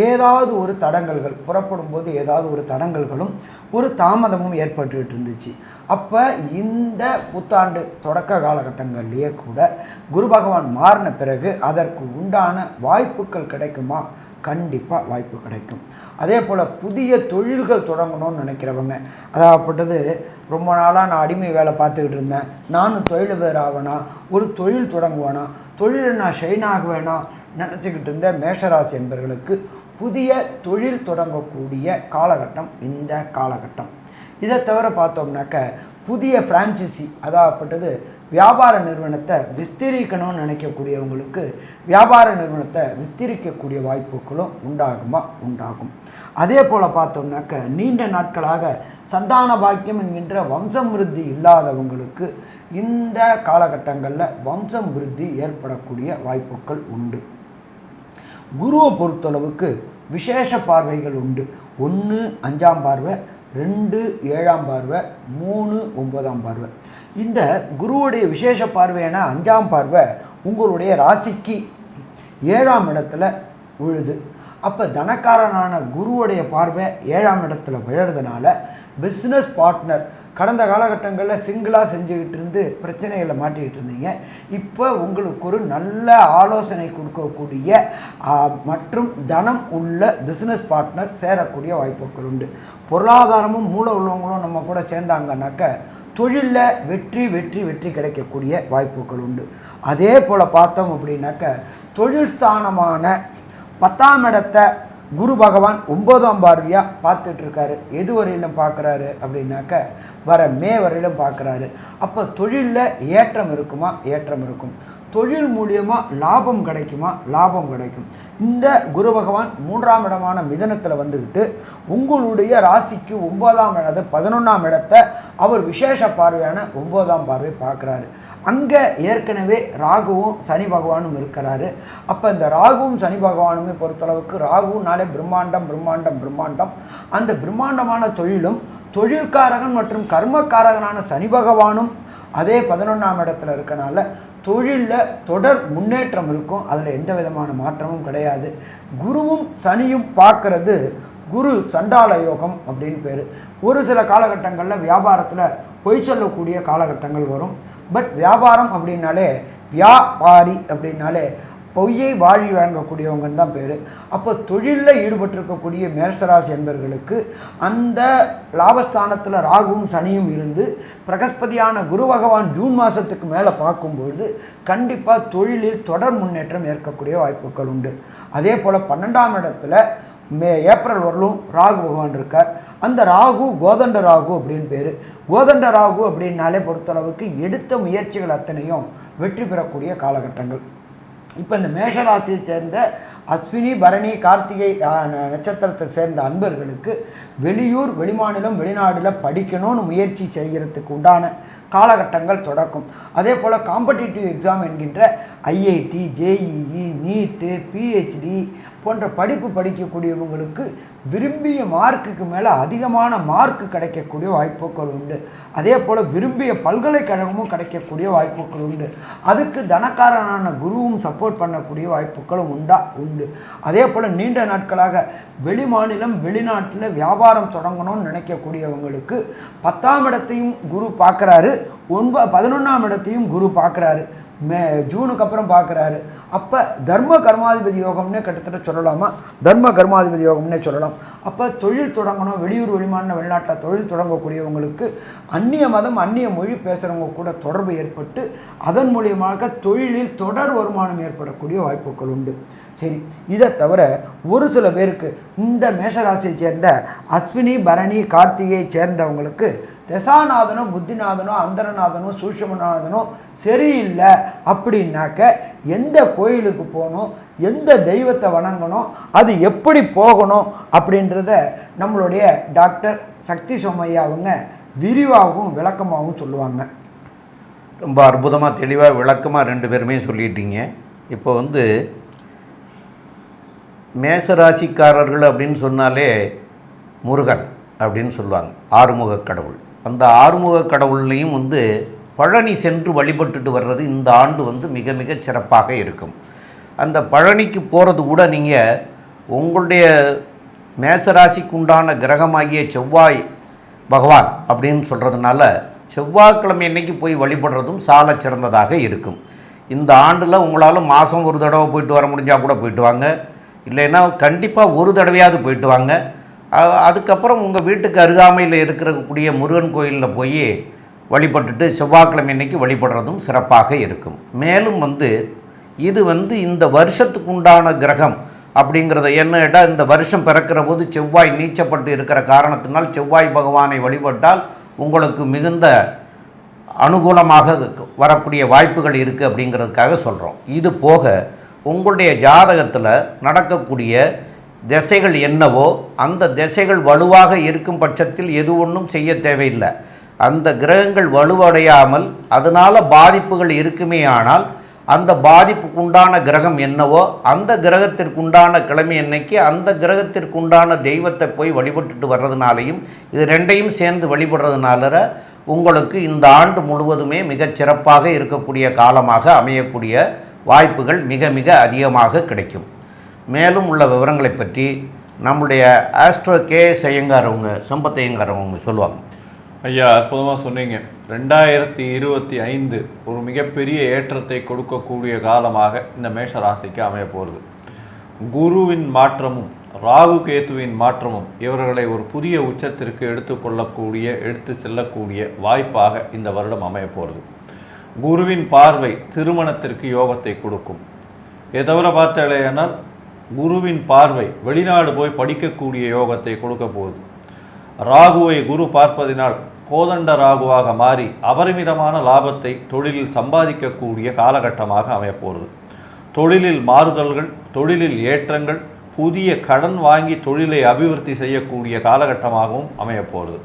ஏதாவது ஒரு தடங்கல்கள் புறப்படும் போது ஏதாவது ஒரு தடங்கல்களும் ஒரு தாமதமும் ஏற்பட்டுக்கிட்டு இருந்துச்சு. அப்போ இந்த புத்தாண்டு தொடக்க காலகட்டங்கள்லேயே கூட குரு பகவான் மாறின பிறகு அதற்கு உண்டான வாய்ப்புகள் கிடைக்குமா? கண்டிப்பாக வாய்ப்பு கிடைக்கும். அதே போல் புதிய தொழில்கள் தொடங்கணும்னு நினைக்கிறவங்க, அதாகப்பட்டது ரொம்ப நாளாக நான் அடிமை வேலை பார்த்துக்கிட்டு இருந்தேன், நானும் தொழிலதிபர் ஆவேனா, ஒரு தொழில் தொடங்குவேனா, தொழிலை நான் ஷைன் ஆகுவேனா நினச்சிக்கிட்டு இருந்த மேஷராசி என்பவர்களுக்கு புதிய தொழில் தொடங்கக்கூடிய காலகட்டம் இந்த காலகட்டம். இதை தவிர பார்த்தோம்னாக்க புதிய ஃப்ரான்ச்சைசி அதாகப்பட்டது வியாபார நிறுவனத்தை விஸ்தரிக்கணும்னு நினைக்கக்கூடியவங்களுக்கு வியாபார நிறுவனத்தை விஸ்தரிக்கக்கூடிய வாய்ப்புகளும் உண்டாகும். அதே போல் பார்த்தோம்னாக்க நீண்ட நாட்களாக சந்தான பாக்கியம் என்கின்ற வம்சம் விருத்தி இல்லாதவங்களுக்கு இந்த காலகட்டங்களில் வம்சம் விருத்தி ஏற்படக்கூடிய வாய்ப்புகள் உண்டு. குருவை பொறுத்தளவுக்கு விசேஷ பார்வைகள் உண்டு. 1 5ஆம் பார்வை, 2 7ஆம் பார்வை, 3 9ஆம் பார்வை. இந்த குருவுடைய விசேஷ பார்வையான 5ஆம் பார்வை உங்களுடைய ராசிக்கு 7ஆம் இடத்துல விழுது. அப்போ தனக்காரனான குருவுடைய பார்வை 7ஆம் இடத்துல விழுறதுனால பிஸ்னஸ் பார்ட்னர் கடந்த காலகட்டங்களில் சிங்கிளாக செஞ்சுக்கிட்டு இருந்து பிரச்சனைகளை மாட்டிக்கிட்டு இருந்தீங்க. இப்போ உங்களுக்கு ஒரு நல்ல ஆலோசனை கொடுக்கக்கூடிய மற்றும் தனம் உள்ள பிஸ்னஸ் பார்ட்னர் சேரக்கூடிய வாய்ப்புகள் உண்டு. பொருளாதாரமும் மூளை உள்ளவங்களும் நம்ம கூட சேர்ந்தாங்கன்னாக்க தொழிலில் வெற்றி வெற்றி வெற்றி கிடைக்கக்கூடிய வாய்ப்புகள் உண்டு. அதே போல் பார்த்தோம் அப்படின்னாக்க தொழில் ஸ்தானமான 10ஆம் இடத்தை குரு பகவான் 9ஆம் பார்வையாக பார்த்துட்ருக்காரு. எது வரையிலும் பார்க்குறாரு அப்படின்னாக்க வர மே வரையிலும் பார்க்குறாரு. அப்போ தொழிலில் ஏற்றம் இருக்குமா? ஏற்றம் இருக்கும். தொழில் மூலியமாக லாபம் கிடைக்குமா? லாபம் கிடைக்கும். இந்த குரு பகவான் 3ஆம் இடமான மிதனத்தில் வந்துக்கிட்டு உங்களுடைய ராசிக்கு 9ஆம் இடத்தை 11ஆம் இடத்தை அவர் விசேஷ பார்வையான 9ஆம் பார்வை பார்க்குறாரு. அங்கே ஏற்கனவே ராகுவும் சனி பகவானும் இருக்கிறாரு. அப்போ இந்த ராகுவும் சனி பகவானுமே பொறுத்தளவுக்கு ராகுனாலே பிரம்மாண்டம் பிரம்மாண்டம் பிரம்மாண்டம். அந்த பிரம்மாண்டமான தொழிலும் தொழில்காரகன் மற்றும் கர்மக்காரகனான சனி பகவானும் அதே 11ஆம் இடத்துல இருக்கனால தொழிலில் தொடர் முன்னேற்றம் இருக்கும். அதில் எந்த விதமான மாற்றமும் கிடையாது. குருவும் சனியும் பார்க்கறது குரு சண்டால யோகம் அப்படின்னு பேர். ஒரு சில காலகட்டங்களில் வியாபாரத்தில் பொய் சொல்லக்கூடிய காலகட்டங்கள் வரும். பட் வியாபாரம் அப்படின்னாலே வியாபாரி அப்படின்னாலே பொய்யை வாழி வழங்கக்கூடியவங்கன்னு தான் பேர். அப்போ தொழிலில் ஈடுபட்டிருக்கக்கூடிய மேஷராசி என்பவர்களுக்கு அந்த லாபஸ்தானத்தில் ராகுவும் சனியும் இருந்து பிரகஸ்பதியான குரு பகவான் ஜூன் மாதத்துக்கு மேலே பார்க்கும்பொழுது கண்டிப்பாக தொழிலில் தொடர் முன்னேற்றம் ஏற்கக்கூடிய வாய்ப்புகள் உண்டு. அதே போல் 12ஆம் இடத்துல ஏப்ரல் வரலும் ராகு பகவான் இருக்கார். அந்த ராகு கோதண்ட ராகு அப்படின்னு பேர். கோதண்ட ராகு அப்படின்னாலே பொறுத்தளவுக்கு எடுத்த முயற்சிகள் அத்தனையும் வெற்றி பெறக்கூடிய காலகட்டங்கள். இப்போ இந்த மேஷராசியை சேர்ந்த அஸ்வினி பரணி கார்த்திகை நட்சத்திரத்தை சேர்ந்த அன்பர்களுக்கு வெளியூர் வெளிமாநிலம் வெளிநாடில் படிக்கணும்னு முயற்சி செய்கிறதுக்கு உண்டான காலகட்டங்கள் தொடக்கும். அதே போல் காம்படிட்டிவ் எக்ஸாம் என்கின்ற ஐஐடி, ஜேஇஇ, நீட்டு, பிஹெச்டி போன்ற படிப்பு படிக்கக்கூடியவங்களுக்கு விரும்பிய மார்க்குக்கு மேலே அதிகமான மார்க்கு கிடைக்கக்கூடிய வாய்ப்புகள் உண்டு. அதே போல் விரும்பிய பல்கலைக்கழகமும் கிடைக்கக்கூடிய வாய்ப்புகள் உண்டு. அதுக்கு தனக்காரனான குருவும் சப்போர்ட் பண்ணக்கூடிய வாய்ப்புகளும் உண்டு. அதே போல் நீண்ட நாட்களாக வெளி மாநிலம் வெளிநாட்டில் வியாபாரம் தொடங்கணும்னு நினைக்கக்கூடியவங்களுக்கு 10ஆம் இடத்தையும் குரு பார்க்குறாரு, 11ஆம் இடத்தையும் குரு பார்க்குறாரு. ஜூனுக்கு அப்புறம் பார்க்குறாரு. அப்போ தர்ம கர்மாதிபதி யோகம்னே கிட்டத்தட்ட சொல்லலாமா? தர்ம கர்மாதிபதி யோகம்னே சொல்லலாம். அப்போ தொழில் தொடங்கணும், வெளியூர் வெளிமாநில வெளிநாட்டில் தொழில் தொடங்கக்கூடியவங்களுக்கு அந்நிய மதம் அந்நிய மொழி பேசுகிறவங்க கூட தொடர்பு ஏற்பட்டு அதன் மூலியமாக தொழிலில் தொடர் வருமானம் ஏற்படக்கூடிய வாய்ப்புகள் உண்டு. சரி, இதை தவிர ஒரு சில பேருக்கு இந்த மேஷராசியை சேர்ந்த அஸ்வினி பரணி கார்த்திகையை சேர்ந்தவங்களுக்கு தசாநாதனும் புத்திநாதனும் அந்தரநாதனும் சூஷ்மநாதனும் சரியில்லை அப்படின்னாக்க எந்த கோயிலுக்கு போகணும், எந்த தெய்வத்தை வணங்கணும், அது எப்படி போகணும் அப்படின்றத நம்மளுடைய டாக்டர் சக்தி சோமையா அவங்க விரிவாகவும் விளக்கமாகவும் சொல்லுவாங்க. ரொம்ப அற்புதமாக தெளிவாக விளக்கமாக 2 பேருமே சொல்லிட்டீங்க. இப்போ மேசராசிக்காரர்கள் அப்படின்னு சொன்னாலே முருகன் அப்படின்னு சொல்லுவாங்க, ஆறுமுக கடவுள். அந்த ஆறுமுக கடவுள்லையும் பழனி சென்று வழிபட்டுட்டு வர்றது இந்த ஆண்டு மிக மிக சிறப்பாக இருக்கும். அந்த பழனிக்கு போகிறது கூட நீங்கள் உங்களுடைய மேசராசிக்கு உண்டான கிரகமாகிய செவ்வாய் பகவான் அப்படின்னு சொல்கிறதுனால செவ்வாய்க்கிழமை அன்னைக்கு போய் வழிபடுறதும் சால சிறந்ததாக இருக்கும். இந்த ஆண்டில் உங்களால் மாதம் ஒரு தடவை போயிட்டு வர முடிஞ்சால் கூட போயிட்டு வாங்க, இல்லைன்னா கண்டிப்பாக ஒரு தடவையாவது போயிட்டு வாங்க. அதுக்கப்புறம் உங்கள் வீட்டுக்கு அருகாமையில் இருக்கக்கூடிய முருகன் கோயிலில் போய் வழிபட்டுட்டு செவ்வாய்க்கிழமை அன்னைக்கு வழிபடுறதும் சிறப்பாக இருக்கும். மேலும் இது இந்த வருஷத்துக்கு உண்டான கிரகம் அப்படிங்கிறத என்ன கேட்டால், இந்த வருஷம் பிறக்கிற போது செவ்வாய் நீச்சப்பட்டு இருக்கிற காரணத்தினால் செவ்வாய் பகவானை வழிபட்டால் உங்களுக்கு மிகுந்த அனுகூலமாக வரக்கூடிய வாய்ப்புகள் இருக்குது அப்படிங்கிறதுக்காக சொல்கிறோம். இது போக உங்களுடைய ஜாதகத்தில் நடக்கக்கூடிய திசைகள் என்னவோ அந்த திசைகள் வலுவாக இருக்கும் பட்சத்தில் எது ஒன்றும் செய்ய தேவையில்லை. அந்த கிரகங்கள் வலுவடையாமல் அதனால் பாதிப்புகள் இருக்குமே ஆனால் அந்த பாதிப்புக்குண்டான கிரகம் என்னவோ அந்த கிரகத்திற்குண்டான கிழமை அன்னைக்கு அந்த கிரகத்திற்குண்டான தெய்வத்தை போய் வழிபட்டுட்டு வர்றதுனாலையும் இது 2ஐயும் சேர்ந்து வழிபடுறதுனால உங்களுக்கு இந்த ஆண்டு முழுவதுமே மிகச் சிறப்பாக இருக்கக்கூடிய காலமாக அமையக்கூடிய வாய்ப்புகள் மிக மிக அதிகமாக கிடைக்கும். மேலும் உள்ள விவரங்களை பற்றி நம்முடைய ஆஸ்ட்ரோ கேஎஸ் ஐயங்கார் அவங்க சம்பத் ஐயங்கார் அவங்க சொல்லுவாங்க. ஐயா, அற்புதமாக சொன்னீங்க. 2025 ஒரு மிகப்பெரிய ஏற்றத்தை கொடுக்கக்கூடிய காலமாக இந்த மேஷ ராசிக்கு அமைய போகிறது. குருவின் மாற்றமும் ராகு கேத்துவின் மாற்றமும் இவர்களை ஒரு புதிய உச்சத்திற்கு எடுத்து செல்லக்கூடிய வாய்ப்பாக இந்த வருடம் அமைய போகிறது. குருவின் பார்வை திருமணத்திற்கு யோகத்தை கொடுக்கும். இதை தவிர பார்த்தாலேயானால் குருவின் பார்வை வெளிநாடு போய் படிக்கக்கூடிய யோகத்தை கொடுக்க போகுது. ராகுவை குரு பார்ப்பதினால் கோதண்ட ராகுவாக மாறி அபரிமிதமான லாபத்தை தொழிலில் சம்பாதிக்கக்கூடிய காலகட்டமாக அமையப்போகிறது. தொழிலில் மாறுதல்கள், தொழிலில் ஏற்றங்கள், புதிய கடன் வாங்கி தொழிலை அபிவிருத்தி செய்யக்கூடிய காலகட்டமாகவும் அமையப்போகிறது.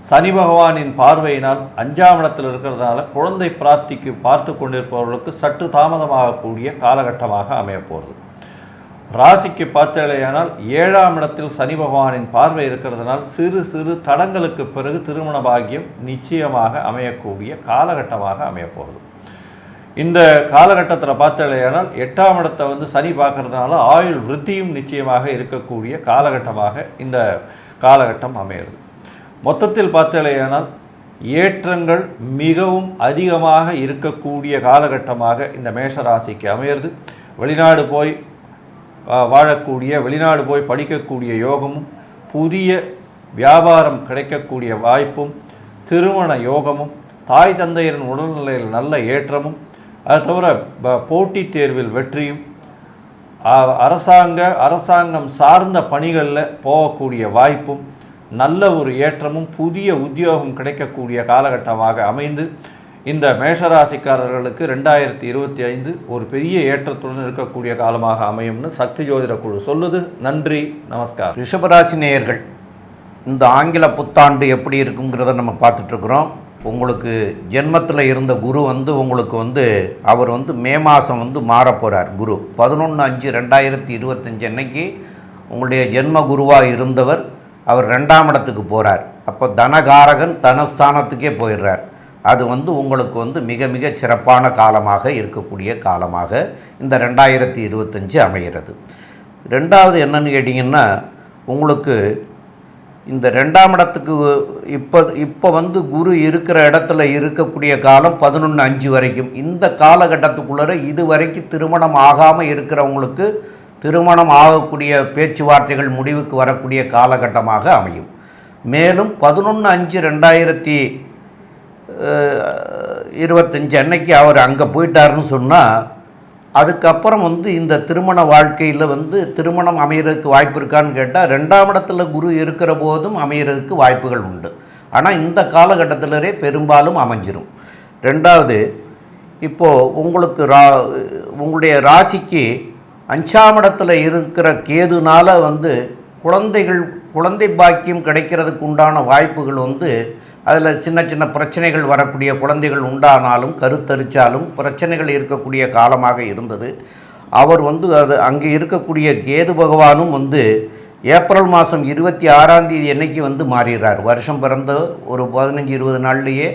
சனி பகவானின் பார்வையினால் 5ஆம் இடத்தில் இருக்கிறதுனால குழந்தை பிராப்திக்கு பார்த்து கொண்டிருப்பவர்களுக்கு சற்று தாமதமாகக்கூடிய காலகட்டமாக அமையப்போகிறது. ராசிக்கு பார்த்தேயானால் 7ஆம் இடத்தில் சனி பகவானின் பார்வை இருக்கிறதுனால் சிறு சிறு தடங்களுக்கு பிறகு திருமண பாக்கியம் நிச்சயமாக அமையக்கூடிய காலகட்டமாக அமையப்போகிறது. இந்த காலகட்டத்தில் பார்த்தேயானால் 8ஆம் இடத்தை சனி பார்க்கறதுனால ஆயுள் விருத்தியும் நிச்சயமாக இருக்கக்கூடிய காலகட்டமாக இந்த காலகட்டம் அமையிறது. மொத்தத்தில் பார்த்தேயானால் ஏற்றங்கள் மிகவும் அதிகமாக இருக்கக்கூடிய காலகட்டமாக இந்த மேஷராசிக்கு அமையிறது. வெளிநாடு போய் வாழக்கூடிய, வெளிநாடு போய் படிக்கக்கூடிய யோகமும், புதிய வியாபாரம் கிடைக்கக்கூடிய வாய்ப்பும், திருமண யோகமும், தாய் தந்தையரின் உடல்நிலையில் நல்ல ஏற்றமும், அது தவிர போட்டித் தேர்வில் வெற்றியும், அரசாங்கம் சார்ந்த பணிகளில் போகக்கூடிய வாய்ப்பும், நல்ல ஒரு ஏற்றமும், புதிய உத்தியோகம் கிடைக்கக்கூடிய காலகட்டமாக அமைந்து இந்த மேஷராசிக்காரர்களுக்கு 2025 ஒரு பெரிய ஏற்றத்துடன் இருக்கக்கூடிய காலமாக அமையும்னு சக்தி ஜோதிட குழு சொல்லுது. நன்றி, நமஸ்காரம். ரிஷபராசி நேயர்கள், இந்த ஆங்கில புத்தாண்டு எப்படி இருக்குங்கிறத நம்ம பார்த்துட்ருக்குறோம். உங்களுக்கு ஜென்மத்தில் இருந்த குரு உங்களுக்கு அவர் மே மாதம் மாறப்போகிறார். குரு 11/5/2025 அன்னைக்கு உங்களுடைய ஜென்ம குருவாக இருந்தவர் அவர் 2ஆம் இடத்துக்கு போகிறார். அப்போ தனகாரகன் தனஸ்தானத்துக்கே போயிடுறார். அது உங்களுக்கு மிக மிக சிறப்பான காலமாக இருக்கக்கூடிய காலமாக இந்த 2025 அமைகிறது. ரெண்டாவது என்னன்னு கேட்டிங்கன்னா, உங்களுக்கு இந்த 2ஆம் இடத்துக்கு இப்போ குரு இருக்கிற இடத்துல இருக்கக்கூடிய காலம் 11/5 வரைக்கும். இந்த காலகட்டத்துக்குள்ளே இது வரைக்கும் திருமணம் ஆகாமல் இருக்கிறவங்களுக்கு திருமணம் ஆகக்கூடிய பேச்சுவார்த்தைகள் முடிவுக்கு வரக்கூடிய காலகட்டமாக அமையும். மேலும் 11/5/2025 அன்னைக்கு அவர் அங்கே போயிட்டாருன்னு சொன்னால், அதுக்கப்புறம் இந்த திருமண வாழ்க்கையில் திருமணம் அமைகிறதுக்கு வாய்ப்பு இருக்கான்னு கேட்டால் 2ஆம் இடத்துல குரு இருக்கிற போதும் அமைகிறதுக்கு வாய்ப்புகள் உண்டு. ஆனால் இந்த காலகட்டத்திலே பெரும்பாலும் அமைஞ்சிரும். ரெண்டாவது, இப்போது உங்களுக்கு உங்களுடைய ராசிக்கு 5ஆம் இடத்துல இருக்கிற கேதுனால குழந்தை பாக்கியம் கிடைக்கிறதுக்கு உண்டான வாய்ப்புகள் அதில் சின்ன சின்ன பிரச்சனைகள் வரக்கூடிய குழந்தைகள் உண்டானாலும் கருத்தரித்தாலும் பிரச்சனைகள் இருக்கக்கூடிய காலமாக இருந்தது. அவர் அது அங்கே இருக்கக்கூடிய கேது பகவானும் ஏப்ரல் மாதம் 26ஆம் தேதி அன்னைக்கு மாறிடுறார். வருஷம் பிறந்த ஒரு 15-20 நாள்லேயே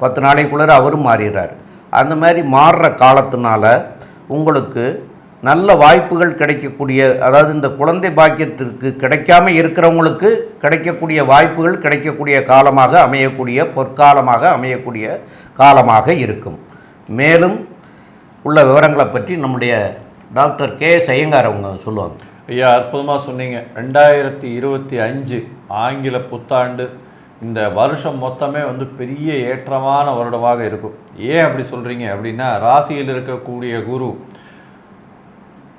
10 நாளைக்குள்ளே அவரும் மாறிடுறார். அந்த மாதிரி மாறுற காலத்தினால உங்களுக்கு நல்ல வாய்ப்புகள் கிடைக்கக்கூடிய, அதாவது இந்த குழந்தை பாக்கியத்திற்கு கிடைக்காம இருக்கிறவங்களுக்கு கிடைக்கக்கூடிய வாய்ப்புகள் கிடைக்கக்கூடிய காலமாக அமையக்கூடிய பொற்காலமாக அமையக்கூடிய காலமாக இருக்கும். மேலும் உள்ள விவரங்களை பற்றி நம்முடைய டாக்டர் K.S. ஐயங்கார் அவங்க சொல்லுவாங்க. ஐயா, அற்புதமாக சொன்னீங்க. 2025 ஆங்கில புத்தாண்டு இந்த வருஷம் மொத்தமே பெரிய ஏற்றமான வருடமாக இருக்கும். ஏன் அப்படி சொல்கிறீங்க அப்படின்னா, ராசியில் இருக்கக்கூடிய குரு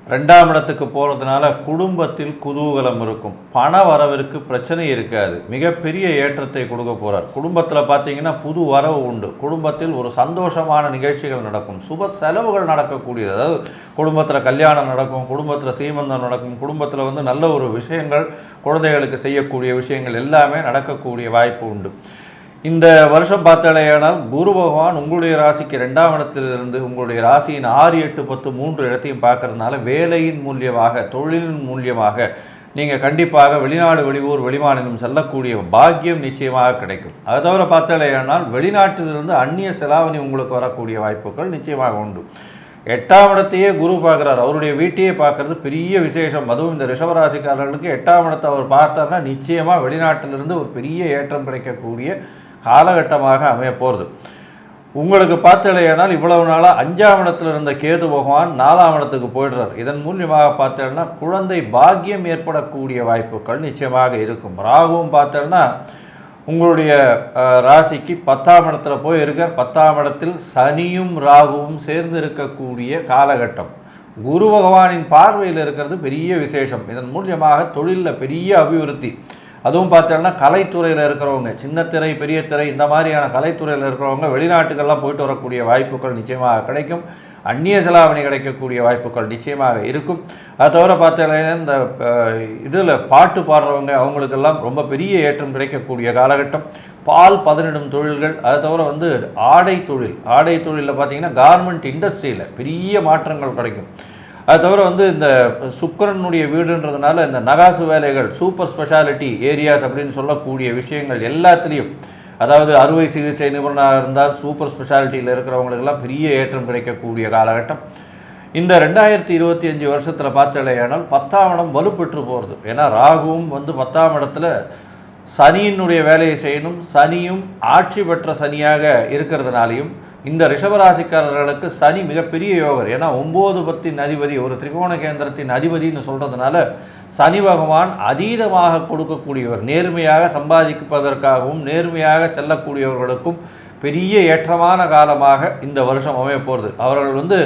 2ஆம் இடத்துக்கு போகிறதுனால குடும்பத்தில் குதூகலம் இருக்கும், பண வரவிற்கு பிரச்சனை இருக்காது, மிகப்பெரிய ஏற்றத்தை கொடுக்க போகிறார். குடும்பத்தில் பார்த்தீங்கன்னா புது வரவு உண்டு, குடும்பத்தில் ஒரு சந்தோஷமான நிகழ்ச்சிகள் நடக்கும், சுப செலவுகள் நடக்கக்கூடியது. அதாவது குடும்பத்தில் கல்யாணம் நடக்கும், குடும்பத்தில் சீமந்தம் நடக்கும், குடும்பத்தில் நல்ல ஒரு விஷயங்கள், குழந்தைகளுக்கு செய்யக்கூடிய விஷயங்கள் எல்லாமே நடக்கக்கூடிய வாய்ப்பு உண்டு. இந்த வருஷம் பார்த்தாலேயானால் குரு பகவான் உங்களுடைய ராசிக்கு 2ஆம் இடத்திலிருந்து உங்களுடைய ராசியின் 6, 8, 10 3 இடத்தையும் பார்க்கறதுனால வேலையின் மூலியமாக, தொழிலின் மூலியமாக நீங்கள் கண்டிப்பாக வெளிநாடு, வெளியூர், வெளிமாநிலம் செல்லக்கூடிய பாக்கியம் நிச்சயமாக கிடைக்கும். அதை தவிர பார்த்தாலேயானால் வெளிநாட்டிலிருந்து அந்நிய செலாவணி உங்களுக்கு வரக்கூடிய வாய்ப்புகள் நிச்சயமாக உண்டு. 8ஆம் இடத்தையே குரு பார்க்குறார், அவருடைய வீட்டையே பார்க்குறது பெரிய விசேஷம். அதுவும் இந்த ரிஷபராசிக்காரர்களுக்கு 8ஆம் இடத்தை அவர் பார்த்தார்னா நிச்சயமாக வெளிநாட்டிலிருந்து ஒரு பெரிய ஏற்றம் கிடைக்கக்கூடிய காலகட்டமாக அமைய போகிறது. உங்களுக்கு பார்த்தேனால் இவ்வளவு நாளாக 5ஆம் இடத்துல இருந்த கேது பகவான் 4ஆம் இடத்துக்கு போயிடுறார். இதன் மூலியமாக பார்த்தேன்னா குழந்தை பாக்கியம் ஏற்படக்கூடிய வாய்ப்புகள் நிச்சயமாக இருக்கும். ராகுவும் பார்த்தேன்னா உங்களுடைய ராசிக்கு 10ஆம் இடத்துல போய் இருக்கார். 10ஆம் இடத்தில் சனியும் ராகுவும் சேர்ந்து இருக்கக்கூடிய காலகட்டம். குரு பகவானின் பார்வையில் இருக்கிறது பெரிய விசேஷம். இதன் மூலியமாக தொழிலில் பெரிய அபிவிருத்தி. அதுவும் பார்த்தோன்னா கலைத்துறையில் இருக்கிறவங்க, சின்ன திரை, பெரிய திரை, இந்த மாதிரியான கலைத்துறையில் இருக்கிறவங்க வெளிநாட்டுக்கெல்லாம் போயிட்டு வரக்கூடிய வாய்ப்புகள் நிச்சயமாக கிடைக்கும். அந்நிய செலாவணி கிடைக்கக்கூடிய வாய்ப்புகள் நிச்சயமாக இருக்கும். அதை தவிர பார்த்தோன்னா இந்த இதில் பாட்டு பாடுறவங்க அவங்களுக்கெல்லாம் ரொம்ப பெரிய ஏற்றம் கிடைக்கக்கூடிய காலகட்டம். பால் பதனிடும் தொழில்கள், அதை தவிர வந்து ஆடை தொழிலில் பார்த்தீங்கன்னா கார்மெண்ட் இண்டஸ்ட்ரியில் பெரிய மாற்றங்கள் கிடைக்கும். அது தவிர வந்து இந்த சுக்கிரனுடைய வீடுன்றதுனால இந்த நகாசு வேலைகள், சூப்பர் ஸ்பெஷாலிட்டி ஏரியாஸ் அப்படின்னு சொல்லக்கூடிய விஷயங்கள் எல்லாத்துலேயும், அதாவது அறுவை சிகிச்சை நிபுணராக இருந்தால் சூப்பர் ஸ்பெஷாலிட்டியில் இருக்கிறவங்களுக்கெல்லாம் பெரிய ஏற்றம் கிடைக்கக்கூடிய காலகட்டம். இந்த 2025 வருஷத்தில் பார்த்தலையானால் 10ஆம் இடம் வலுப்பெற்று போகிறது. ஏன்னா ராகுவும் வந்து 10ஆம் இடத்துல சனியினுடைய வேலையை செய்யணும். சனியும் ஆட்சி பெற்ற சனியாக இருக்கிறதுனாலையும் இந்த ரிஷபராசிக்காரர்களுக்கு சனி மிகப்பெரிய யோகர். ஏன்னா 9 10 அதிபதி, ஒரு திரிகோண கேந்திரத்தின் அதிபதினு சொல்கிறதுனால சனி பகவான் அதீதமாக கொடுக்கக்கூடியவர். நேர்மையாக சம்பாதிப்பதற்காகவும் நேர்மையாக செல்லக்கூடியவர்களுக்கும் பெரிய ஏற்றமான காலமாக இந்த வருஷம் அமைய போகிறது. அவர்கள் வந்து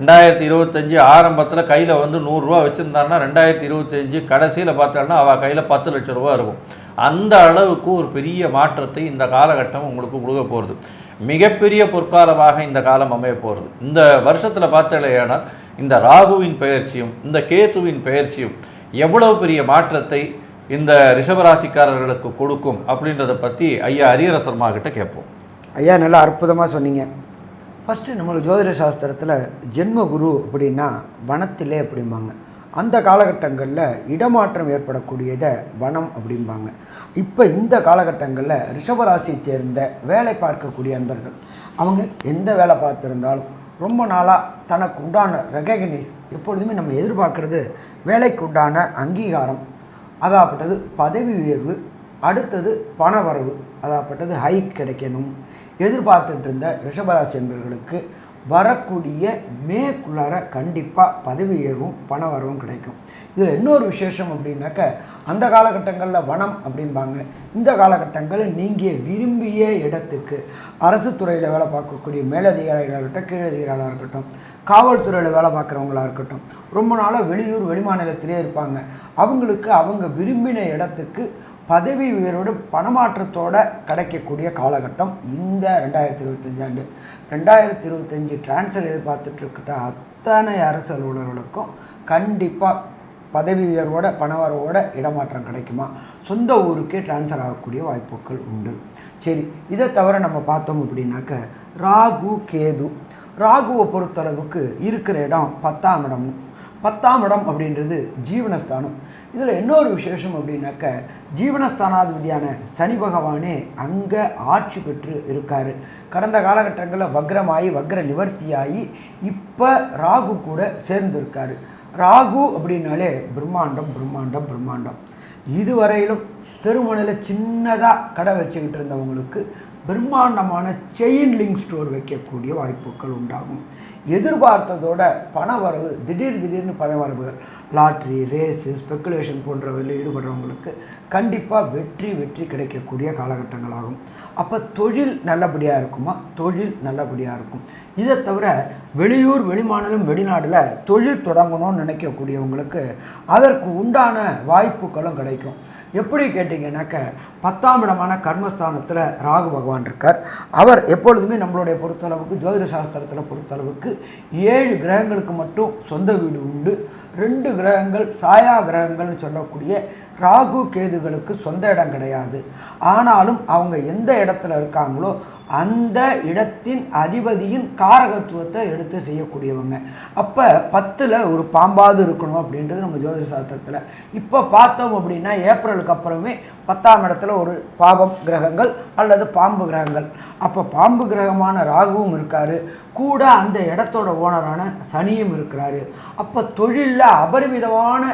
2025 ஆரம்பத்தில் கையில் வந்து 100 ரூபா வச்சுருந்தாங்கன்னா 2025 கடைசியில் பார்த்தோன்னா அவள் கையில் 10 லட்சம் ரூபா இருக்கும். அந்த அளவுக்கு ஒரு பெரிய மாற்றத்தை இந்த காலகட்டம் உங்களுக்கு கொடுக்க போகிறது. மிகப்பெரிய பொற்காலமாக இந்த காலம் அமைய போகிறது. இந்த வருஷத்தில் பார்த்தலையானால் இந்த ராகுவின் பெயர்ச்சியும் இந்த கேதுவின் பெயர்ச்சியும் எவ்வளவு பெரிய மாற்றத்தை இந்த ரிஷபராசிக்காரர்களுக்கு கொடுக்கும் அப்படின்றத பற்றி ஐயா ஹரிஹர சர்மா கிட்ட கேட்போம். ஐயா நல்லா அற்புதமாக சொன்னீங்க. ஃபஸ்ட்டு நம்மளுக்கு ஜோதிட சாஸ்திரத்தில் ஜென்ம குரு அப்படின்னா வனத்திலே அப்படிம்பாங்க. அந்த காலகட்டங்களில் இடமாற்றம் ஏற்படக்கூடியதை வனம் அப்படிம்பாங்க. இப்போ இந்த காலகட்டங்களில் ரிஷபராசியை சேர்ந்த வேலை பார்க்கக்கூடிய அன்பர்கள் அவங்க எந்த வேலை பார்த்துருந்தாலும் ரொம்ப நாளாக தனக்கு உண்டான ரெகக்னைஸ், எப்பொழுதுமே நம்ம எதிர்பார்க்குறது வேலைக்கு உண்டான அங்கீகாரம், அதாகப்பட்டது பதவி உயர்வு, அடுத்தது பண வரவு, அதாகப்பட்டது ஹைக் கிடைக்கணும் எதிர்பார்த்துட்டு இருந்த ரிஷபராசி என்பவர்களுக்கு வரக்கூடிய மேக்குள்ளார கண்டிப்பாக பதவி உயர்வும் பண வரவும் கிடைக்கும். இதில் இன்னொரு விசேஷம் அப்படின்னாக்க, அந்த காலகட்டங்களில் வனம் அப்படிம்பாங்க. இந்த காலகட்டங்களில் நீங்கள் விரும்பிய இடத்துக்கு அரசு துறையில் வேலை பார்க்கக்கூடிய மேலதிகாரிகளாக இருக்கட்டும், கீழதிகாரிகளாக இருக்கட்டும், காவல்துறையில் வேலை பார்க்குறவங்களாக இருக்கட்டும், ரொம்ப நாளாக வெளியூர் வெளிமாநிலத்திலே இருப்பாங்க. அவங்களுக்கு அவங்க விரும்பின இடத்துக்கு பதவி உயர்வோடு பணமாற்றத்தோடு கிடைக்கக்கூடிய காலகட்டம் இந்த 2025 ஆண்டு. 2025 டிரான்ஸ்ஃபர் எதிர்பார்த்துட்ருக்கிட்ட அத்தனை அரசு அலுவலர்களுக்கும் கண்டிப்பாக பதவி உயர்வோட பணவரவோட இடமாற்றம் கிடைக்குமா, சொந்த ஊருக்கே டிரான்ஸ்ஃபர் ஆகக்கூடிய வாய்ப்புகள் உண்டு. சரி, இதை தவிர நம்ம பார்த்தோம் அப்படின்னாக்க ராகு கேது. ராகுவை பொறுத்தளவுக்கு இருக்கிற இடம் 10ஆம் இடம். 10ஆம் இடம் அப்படின்றது ஜீவனஸ்தானம். இதில் இன்னொரு விசேஷம் அப்படின்னாக்க, ஜீவனஸ்தானாதிபதியான சனி பகவானே அங்கே ஆட்சி பெற்று இருக்கார். கடந்த காலகட்டங்களில் வக்ரமாகி வக்ர நிவர்த்தியாகி இப்போ ராகு கூட சேர்ந்துருக்காரு. ராகு அப்படின்னாலே பிரம்மாண்டம் பிரம்மாண்டம் பிரம்மாண்டம். இதுவரையிலும் தெருமுனையில் சின்னதாக கடை வச்சுக்கிட்டு இருந்தவங்களுக்கு பிரம்மாண்டமான செயின் லிங்க் ஸ்டோர் வைக்கக்கூடிய வாய்ப்புகள் உண்டாகும். எதிர்பார்த்ததோட பண வரவு, திடீர்னு பண வரவுகள், லாட்ரி, ரேஸு, ஸ்பெக்குலேஷன் போன்றவற்றில் ஈடுபடுறவங்களுக்கு கண்டிப்பாக வெற்றி கிடைக்கக்கூடிய காலகட்டங்களாகும். அப்போ தொழில் நல்லபடியாக இருக்குமா? தொழில் நல்லபடியாக இருக்கும். இதை தவிர வெளியூர் வெளிமாநிலம் வெளிநாட்டில் தொழில் தொடங்கணும்னு நினைக்கக்கூடியவங்களுக்கு அதற்கு உண்டான வாய்ப்புகளும் கிடைக்கும். எப்படி கேட்டிங்கன்னாக்க, 10ஆம் இடமான கர்மஸ்தானத்தில் ராகு பகவான் இருக்கார். அவர் எப்பொழுதுமே நம்மளுடைய பொறுத்தளவுக்கு ஜோதிட சாஸ்திரத்தில் பொறுத்தளவுக்கு 7 கிரகங்களுக்கு மட்டும் சொந்த வீடு உண்டு. 2 கிரகங்கள் சாயா கிரகங்கள்னு சொல்லக்கூடிய ராகு கேதுகளுக்கு சொந்த இடம் கிடையாது. ஆனாலும் அவங்க எந்த இடத்துல இருக்காங்களோ அந்த இடத்தின் அதிபதியின் காரகத்துவத்தை எடுத்து செய்யக்கூடியவங்க. அப்போ 10ல் ஒரு பாம்பாவது இருக்கணும் அப்படின்றது நம்ம ஜோதிட சாஸ்திரத்தில். இப்போ பார்த்தோம் அப்படின்னா ஏப்ரலுக்கு அப்புறமே 10ஆம் இடத்துல ஒரு பாபம் கிரகங்கள் அல்லது பாம்பு கிரகங்கள். அப்போ பாம்பு கிரகமான ராகுவும் இருக்கார், கூட அந்த இடத்தோட ஓனரான சனியும் இருக்கிறாரு. அப்போ தொழிலில் அபரிமிதமான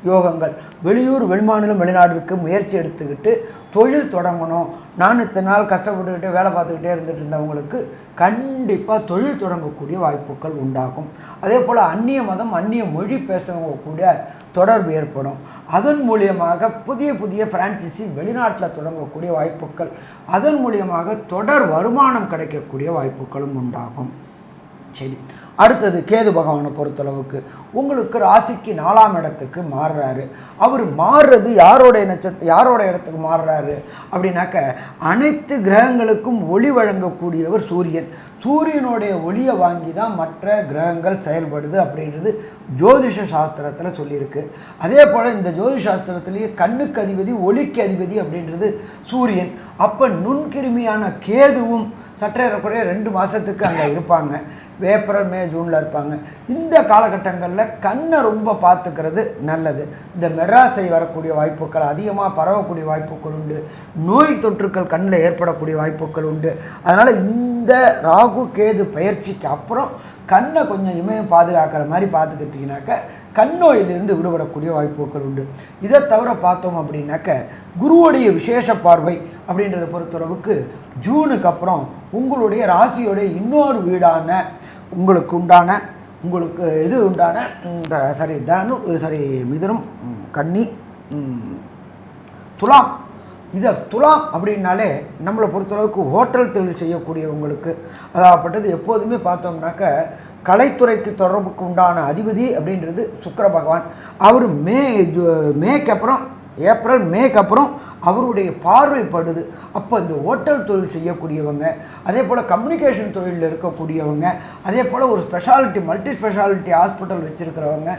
யோகங்கள். வெளியூர் வெளிமாநிலம் வெளிநாடுக்கு முயற்சி எடுத்துக்கிட்டு தொழில் தொடங்கணும், நான் இத்தனை நாள் கஷ்டப்பட்டுக்கிட்டே வேலை பார்த்துக்கிட்டே இருந்துட்டு இருந்தவங்களுக்கு கண்டிப்பாக தொழில் தொடங்கக்கூடிய வாய்ப்புகள் உண்டாகும். அதே போல் அந்நிய மதம் அந்நிய மொழி பேசுகிறவங்க கூட தொடர்பு ஏற்படும். அதன் மூலியமாக புதிய ஃப்ரான்ச்சைசி வெளிநாட்டில் தொடங்கக்கூடிய வாய்ப்புகள், அதன் மூலியமாக தொடர் வருமானம் கிடைக்கக்கூடிய வாய்ப்புகளும் உண்டாகும். சரி, அடுத்தது கேது பகவானை பொறுத்தளவுக்கு உங்களுக்கு ராசிக்கு 4ஆம் இடத்துக்கு மாறுறாரு. அவர் மாறுறது யாரோட இடத்துக்கு மாறுறாரு அப்படின்னாக்க, அனைத்து கிரகங்களுக்கும் ஒளி வழங்கக்கூடியவர் சூரியன். சூரியனுடைய ஒளியை வாங்கி தான் மற்ற கிரகங்கள் செயல்படுது அப்படின்றது ஜோதிஷ சாஸ்திரத்தில் சொல்லியிருக்கு. அதே போல் இந்த ஜோதிஷ சாஸ்திரத்திலேயே கண்ணுக்கு அதிபதி ஒளிக்கு அதிபதி அப்படின்றது சூரியன். அப்போ நுண்கிருமியான கேதுவும் சற்றேறக்குறைய 2 மாதத்துக்கு அங்கே இருப்பாங்க. ஏப்ரல் மே ஜூனில் இருப்பாங்க. இந்த காலகட்டங்களில் கண்ணை ரொம்ப பார்த்துக்கிறது நல்லது. இந்த மெட்ராஸை வரக்கூடிய வாய்ப்புகள், அதிகமாக பரவக்கூடிய வாய்ப்புகள் உண்டு. நோய் தொற்றுக்கள் கண்ணில் ஏற்படக்கூடிய வாய்ப்புகள் உண்டு. அதனால் இந்த ராகு கேது பயிற்சிக்கு அப்புறம் கண்ணை கொஞ்சம் இமயம் பாதுகாக்கிற மாதிரி பார்த்துக்கிட்டிங்கனாக்க கண் நோயிலிருந்து விடுபடக்கூடிய வாய்ப்புகள் உண்டு. இதை தவிர பார்த்தோம் அப்படின்னாக்க, குருவுடைய விசேஷ பார்வை அப்படின்றத பொறுத்தளவுக்கு ஜூனுக்கு அப்புறம் உங்களுடைய ராசியோடைய இன்னொரு வீடான உங்களுக்கு இது உண்டான இந்த மிதுனம், கன்னி, துலாம். இதை துலாம் அப்படின்னாலே நம்மளை பொறுத்தளவுக்கு ஹோட்டல் தொழில் செய்யக்கூடியவங்களுக்கு அதாகப்பட்டது. எப்போதுமே பார்த்தோம்னாக்க கலைத்துறைக்கு தொடர்புக்கு உண்டான அதிபதி அப்படின்றது சுக்கிர பகவான். அவர் மேக்கு அப்புறம் ஏப்ரல் மேக்கு அப்புறம் அவருடைய பார்வைப்படுது. அப்போ இந்த ஹோட்டல் தொழில் செய்யக்கூடியவங்க, அதே போல் கம்யூனிகேஷன் தொழிலில் இருக்கக்கூடியவங்க, அதே போல் ஒரு மல்டி ஸ்பெஷாலிட்டி ஹாஸ்பிட்டல் வச்சுருக்கிறவங்க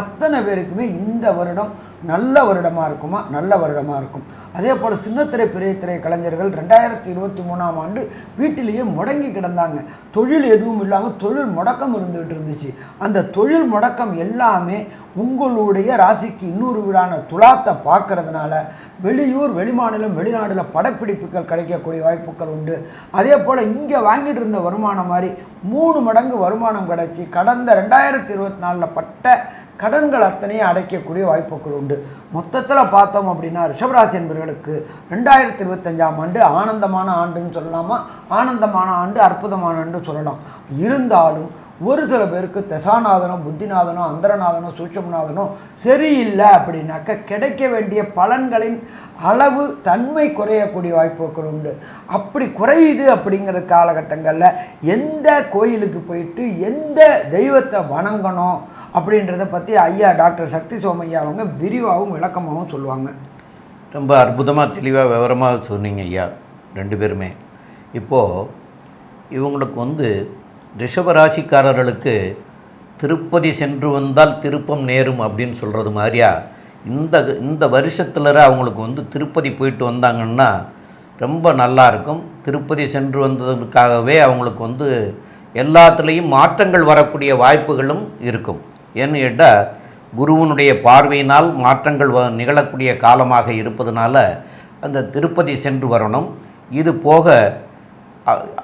அத்தனை பேருக்குமே இந்த வருடம் நல்ல வருடமாக இருக்கும். அதே போல் சின்னத்திரை பெரியத்திரை கலைஞர்கள் 2023ஆம் ஆண்டு வீட்டிலேயே முடங்கி கிடந்தாங்க. தொழில் எதுவும் இல்லாமல் தொழில் முடக்கம் இருந்துச்சு. அந்த தொழில் முடக்கம் எல்லாமே உங்களுடைய ராசிக்கு இன்னொரு வீடான துலாத்தை பார்க்கறதுனால வெளியூர், வெளிமாநிலம், வெளிநாட்டில் படப்பிடிப்புகள் கிடைக்கக்கூடிய வாய்ப்புகள் உண்டு. அதே போல் இங்கே வாங்கிட்டு இருந்த வருமானம் மாதிரி 3 மடங்கு வருமானம் கிடைச்சி கடந்த 2024 பட்ட கடன்கள் அத்தனையும் அடைக்கக்கூடிய வாய்ப்புகள் உண்டு. மொத்தத்தில் பார்த்தோம் அப்படின்னா ரிஷபராசி என்பவர்களுக்கு 2025ஆம் ஆண்டு ஆனந்தமான ஆண்டுன்னு சொல்லலாமா, ஆனந்தமான ஆண்டு, அற்புதமான ஆண்டு சொல்லலாம். இருந்தாலும் ஒரு சில பேருக்கு தசாநாதனோ, புத்திநாதனோ, அந்தரநாதனோ, சூட்சமநாதனோ சரியில்லை அப்படின்னாக்க கிடைக்க வேண்டிய பலன்களின் அளவு தன்மை குறையக்கூடிய வாய்ப்புகள் உண்டு. அப்படி குறையுது அப்படிங்கிற காலகட்டங்களில் எந்த கோயிலுக்கு போயிட்டு எந்த தெய்வத்தை வணங்கணும் அப்படின்றத பற்றி ஐயா டாக்டர் சக்தி சோமையா அவங்க விரிவாகவும் விளக்கமாகவும் சொல்லுவாங்க. ரொம்ப அற்புதமாக தெளிவாக விவரமாக சொன்னீங்க ஐயா 2 பேருமே. இப்போது இவங்களுக்கு ரிஷபராசிக்காரர்களுக்கு திருப்பதி சென்று வந்தால் திருப்பம் நேரும் அப்படின்னு சொல்கிறது மாதிரியா இந்த வருஷத்தில் அவங்களுக்கு திருப்பதி போயிட்டு வந்தாங்கன்னா ரொம்ப நல்லாயிருக்கும். திருப்பதி சென்று வந்ததுக்காகவே அவங்களுக்கு எல்லாத்துலேயும் மாற்றங்கள் வரக்கூடிய வாய்ப்புகளும் இருக்கும். ஏன்னு கேட்டால் குருவனுடைய பார்வையினால் மாற்றங்கள் நிகழக்கூடிய காலமாக இருப்பதனால அந்த திருப்பதி சென்று வரணும். இது போக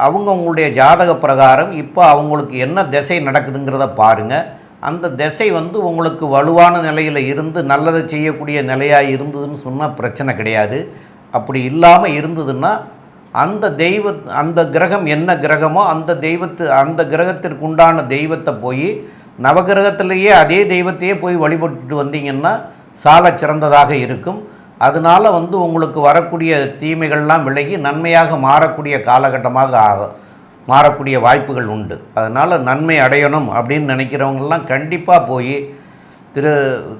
அவங்களுடைய ஜாதக பிரகாரம் இப்போ அவங்களுக்கு என்ன திசை நடக்குதுங்கிறத பாருங்கள். அந்த திசை உங்களுக்கு வலுவான நிலையில் இருந்து நல்லதை செய்யக்கூடிய நிலையாக இருந்ததுன்னு சொன்னால் பிரச்சனை கிடையாது. அப்படி இல்லாமல் இருந்ததுன்னா அந்த கிரகம் என்ன கிரகமோ அந்த கிரகத்திற்கு உண்டான தெய்வத்தை போய் நவகிரகத்திலேயே அதே தெய்வத்தையே போய் வழிபட்டு வந்தீங்கன்னா சால சிறந்ததாக இருக்கும். அதனால் உங்களுக்கு வரக்கூடிய தீமைகள்லாம் விலகி நன்மையாக மாறக்கூடிய காலகட்டமாக மாறக்கூடிய வாய்ப்புகள் உண்டு. அதனால் நன்மை அடையணும் அப்படின்னு நினைக்கிறவங்கெல்லாம் கண்டிப்பாக போய்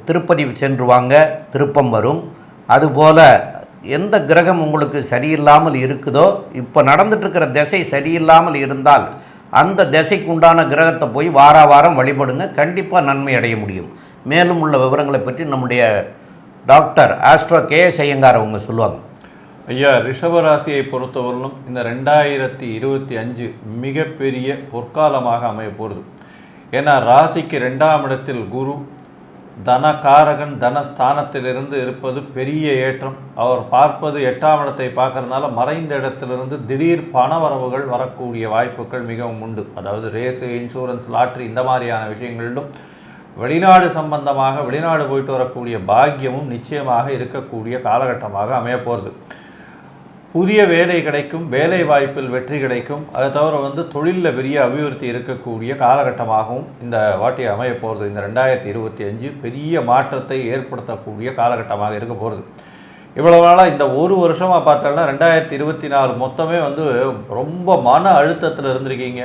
திருப்பதி சென்று வாங்க, திருப்பம் வரும். அதுபோல் எந்த கிரகம் உங்களுக்கு சரியில்லாமல் இருக்குதோ, இப்போ நடந்துட்டுருக்கிற திசை சரியில்லாமல் இருந்தால் அந்த திசைக்கு உண்டான கிரகத்தை போய் வாரம் வழிபடுங்க, கண்டிப்பாக நன்மை அடைய முடியும். மேலும் உள்ள விவரங்களை பற்றி நம்முடைய டாக்டர் ஆஸ்ட்ரோ கேஎஸ் ஐயங்கார் அவங்க சொல்லுவாங்க. ஐயா, ரிஷபராசியை பொறுத்தவரையிலும் இந்த 2025 மிகப்பெரிய பொற்காலமாக அமைய போகிறது. ஏன்னா ராசிக்கு 2ஆம் இடத்தில் குரு தனகாரகன் தனஸ்தானத்திலிருந்து இருப்பது பெரிய ஏற்றம். அவர் பார்ப்பது 8ஆம் இடத்தை பார்க்கறதுனால மறைந்த இடத்திலிருந்து திடீர் பண வரவுகள் வரக்கூடிய வாய்ப்புகள் மிகவும் உண்டு. அதாவது ரேஸு, இன்சூரன்ஸ், லாட்ரி இந்த மாதிரியான விஷயங்களிலும் வெளிநாடு சம்பந்தமாக வெளிநாடு போயிட்டு வரக்கூடிய பாக்கியமும் நிச்சயமாக இருக்கக்கூடிய காலகட்டமாக அமைய போகிறது. புதிய வேலை கிடைக்கும், வேலை வாய்ப்பில் வெற்றி கிடைக்கும். அதை தவிர தொழிலில் பெரிய அபிவிருத்தி இருக்கக்கூடிய காலகட்டமாகவும் இந்த வாட்டி அமைய போகிறது. இந்த 2025 பெரிய மாற்றத்தை ஏற்படுத்தக்கூடிய காலகட்டமாக இருக்க போகிறது. இவ்வளவு நாளாக இந்த ஒரு வருஷமாக பார்த்தோம்னா 2024 மொத்தமே வந்து ரொம்ப மன அழுத்தத்தில் இருந்திருக்கீங்க.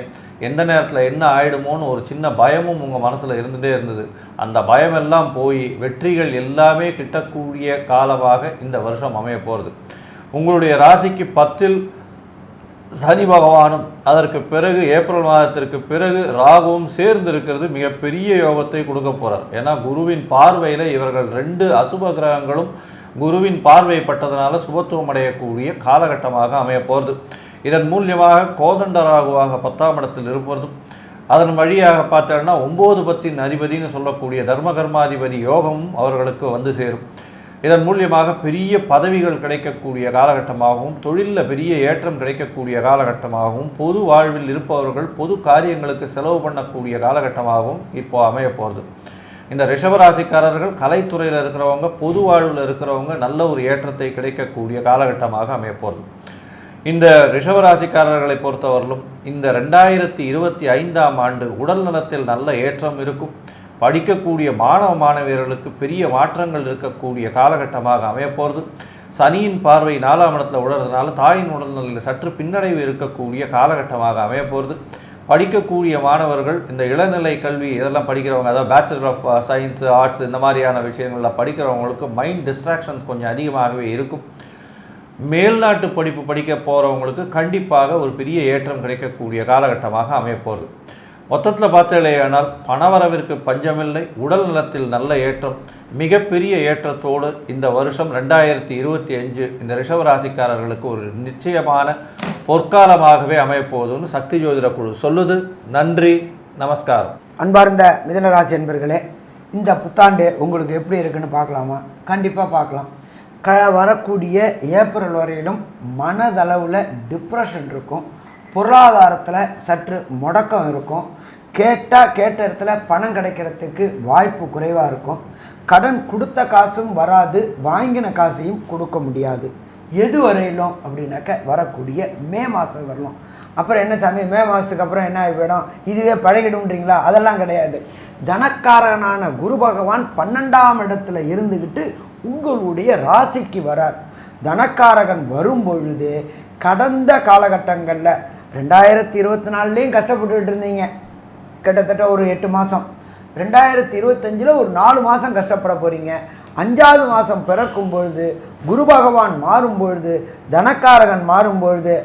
எந்த நேரத்தில் என்ன ஆயிடுமோன்னு ஒரு சின்ன பயமும் உங்கள் மனசில் இருந்துகிட்டே இருந்தது. அந்த பயமெல்லாம் போய் வெற்றிகள் எல்லாமே கிட்டக்கூடிய காலமாக இந்த வருஷம் அமைய போகிறது. உங்களுடைய ராசிக்கு 10ல் சனி பகவானும் அதற்கு பிறகு ஏப்ரல் மாதத்திற்கு பிறகு ராகுவும் சேர்ந்து இருக்கிறது மிகப்பெரிய யோகத்தை கொடுக்க போகிறார். ஏன்னா குருவின் பார்வையில் இவர்கள் 2 அசுப கிரகங்களும் குருவின் பார்வை பட்டதனால சுபத்துவம் அடையக்கூடிய காலகட்டமாக அமைய போகிறது. இதன் மூலியமாக கோதண்ட ராகுவாக 10ஆம் இடத்தில் இருப்பதும் அதன் வழியாக பார்த்தோம்னா 9 10 அதிபதினு சொல்லக்கூடிய தர்ம கர்மாதிபதி யோகமும் அவர்களுக்கு வந்து சேரும். இதன் மூலியமாக பெரிய பதவிகள் கிடைக்கக்கூடிய காலகட்டமாகவும் தொழிலில் பெரிய ஏற்றம் கிடைக்கக்கூடிய காலகட்டமாகவும் பொது வாழ்வில் இருப்பவர்கள் பொது காரியங்களுக்கு செலவு பண்ணக்கூடிய காலகட்டமாகவும் இப்போ அமைய போகிறது. இந்த ரிஷபராசிக்காரர்கள் கலைத்துறையில் இருக்கிறவங்க பொது வாழ்வில் இருக்கிறவங்க நல்ல ஒரு ஏற்றத்தை கிடைக்கக்கூடிய காலகட்டமாக அமைய போகிறது. இந்த ரிஷபராசிக்காரர்களை பொறுத்தவரையிலும் இந்த 2025ஆம் ஆண்டு உடல் நலத்தில் நல்ல ஏற்றம் இருக்கும். படிக்கக்கூடிய மாணவ மாணவியர்களுக்கு பெரிய மாற்றங்கள் இருக்கக்கூடிய காலகட்டமாக அமைய போகிறது. சனியின் பார்வை 4ஆம் இடத்துல உணர்றதுனால தாயின் உடல்நிலையில் சற்று பின்னடைவு இருக்கக்கூடிய காலகட்டமாக அமைய போகிறது. படிக்கக்கூடிய மாணவர்கள் இந்த இளநிலை கல்வி இதெல்லாம் படிக்கிறவங்க, அதாவது பேச்சுலர் ஆஃப் சயின்ஸு ஆர்ட்ஸ் இந்த மாதிரியான விஷயங்களில் படிக்கிறவங்களுக்கு மைண்ட் டிஸ்ட்ராக்ஷன்ஸ் கொஞ்சம் அதிகமாகவே இருக்கும். மேல்நாட்டு படிப்பு படிக்க போகிறவங்களுக்கு கண்டிப்பாக ஒரு பெரிய ஏற்றம் கிடைக்கக்கூடிய காலகட்டமாக அமைய போகிறது. மொத்தத்தில் பார்த்தேனால் பணவரவிற்கு பஞ்சமில்லை, உடல் நலத்தில் நல்ல ஏற்றம், மிகப்பெரிய ஏற்றத்தோடு இந்த வருஷம் 2025 இந்த ரிஷபராசிக்காரர்களுக்கு ஒரு நிச்சயமான பொற்காலமாகவே அமையப்போகுதுன்னு சக்தி ஜோதிட குழு சொல்லுது. நன்றி, நமஸ்காரம். அன்பார்ந்த மிதுனராசி என்பர்களே, இந்த புத்தாண்டு உங்களுக்கு எப்படி இருக்குன்னு பார்க்கலாமா? கண்டிப்பாக பார்க்கலாம். வரக்கூடிய ஏப்ரல் வரையிலும் மனதளவில் டிப்ரெஷன் இருக்கும், பொருளாதாரத்தில் சற்று முடக்கம் இருக்கும், கேட்ட இடத்துல பணம் கிடைக்கிறதுக்கு வாய்ப்பு குறைவாக இருக்கும், கடன் கொடுத்த காசும் வராது, வாங்கின காசையும் கொடுக்க முடியாது. எது வரையிலும் அப்படின்னாக்க வரக்கூடிய மே மாதம் வரலாம். அப்புறம் என்ன சாமி மே மாதத்துக்கு அப்புறம் என்ன ஆகிவிடும், இதுவே பழகிடும்ன்றீங்களா? அதெல்லாம் கிடையாது. தனக்காரனான குரு பகவான் 12ஆம் இடத்துல இருந்துக்கிட்டு உங்களுடைய ராசிக்கு வரார். தனக்காரகன் வரும்பொழுது கடந்த காலகட்டங்களில் 2024லேயும் கஷ்டப்பட்டுக்கிட்டு இருந்தீங்க, கிட்டத்தட்ட ஒரு 8 மாதம். 2025 ஒரு 4 மாதம் கஷ்டப்பட போகிறீங்க. 5ஆவது மாதம் பிறக்கும் பொழுது குரு பகவான் மாறும்பொழுது, தனக்காரகன் மாறும்பொழுது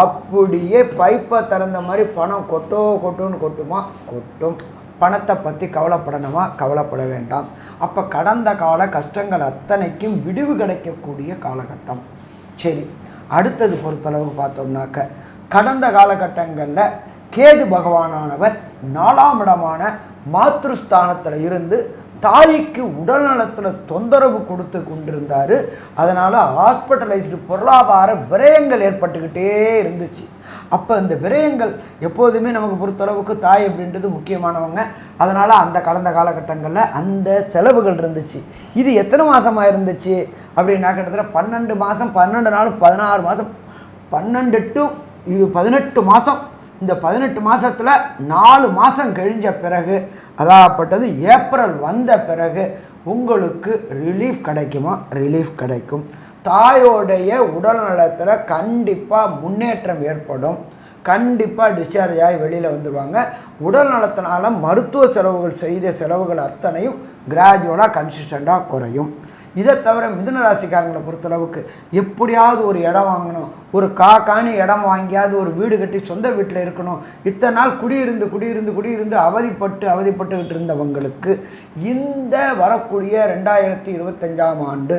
அப்படியே பைப்பை திறந்த மாதிரி பணம் கொட்டுன்னு கொட்டுமா? கொட்டும். பணத்தை பற்றி கவலைப்படணுமா? கவலைப்பட வேண்டாம். அப்போ கடந்த கால கஷ்டங்கள் அத்தனைக்கும் விடுவு கிடைக்கக்கூடிய காலகட்டம். சரி, அடுத்தது பொறுத்தளவுக்கு பார்த்தோம்னாக்க கடந்த காலகட்டங்களில் கேது பகவானானவர் 4ஆம் இடமான மாத்ருஸ்தானத்தில் இருந்து தாய்க்கு உடல் நலத்தில் தொந்தரவு கொடுத்து கொண்டிருந்தார். அதனால் ஹாஸ்பிட்டலைஸ்டு பொருளாதார விரயங்கள் ஏற்பட்டுக்கிட்டே இருந்துச்சு. அப்போ இந்த விரயங்கள் எப்போதுமே நமக்கு பொறுத்தளவுக்கு தாய் அப்படின்றது முக்கியமானவங்க. அதனால் அந்த கடந்த காலகட்டங்களில் அந்த செலவுகள் இருந்துச்சு. இது எத்தனை மாதமாக இருந்துச்சு அப்படின்னா கிட்டத்தட்ட 12 மாதம் 12 நாள் 16 மாதம் 12 to 18 மாதம். இந்த 18 மாதத்தில் 4 மாதம் கழிஞ்ச பிறகு, அதாகப்பட்டது ஏப்ரல் வந்த பிறகு உங்களுக்கு ரிலீஃப் கிடைக்குமா? ரிலீஃப் கிடைக்கும். தாயோடைய உடல் நலத்தில் கண்டிப்பாக முன்னேற்றம் ஏற்படும். கண்டிப்பாக டிஸ்சார்ஜ் ஆகி வெளியில் வந்துடுவாங்க. உடல் நலத்தினால மருத்துவ செலவுகள் செய்த செலவுகள் அத்தனையும் கிராஜுவலாக கன்சிஸ்டண்ட்டாக குறையும். இதை தவிர மிதுன ராசிக்காரங்களை பொறுத்தளவுக்கு எப்படியாவது ஒரு இடம் வாங்கணும், ஒரு காணி இடம் வாங்கியாவது ஒரு வீடு கட்டி சொந்த வீட்டில் இருக்கணும். இத்தனை நாள் குடியிருந்து அவதிப்பட்டுக்கிட்டு இருந்தவங்களுக்கு இந்த வரக்கூடிய 2025ஆம் ஆண்டு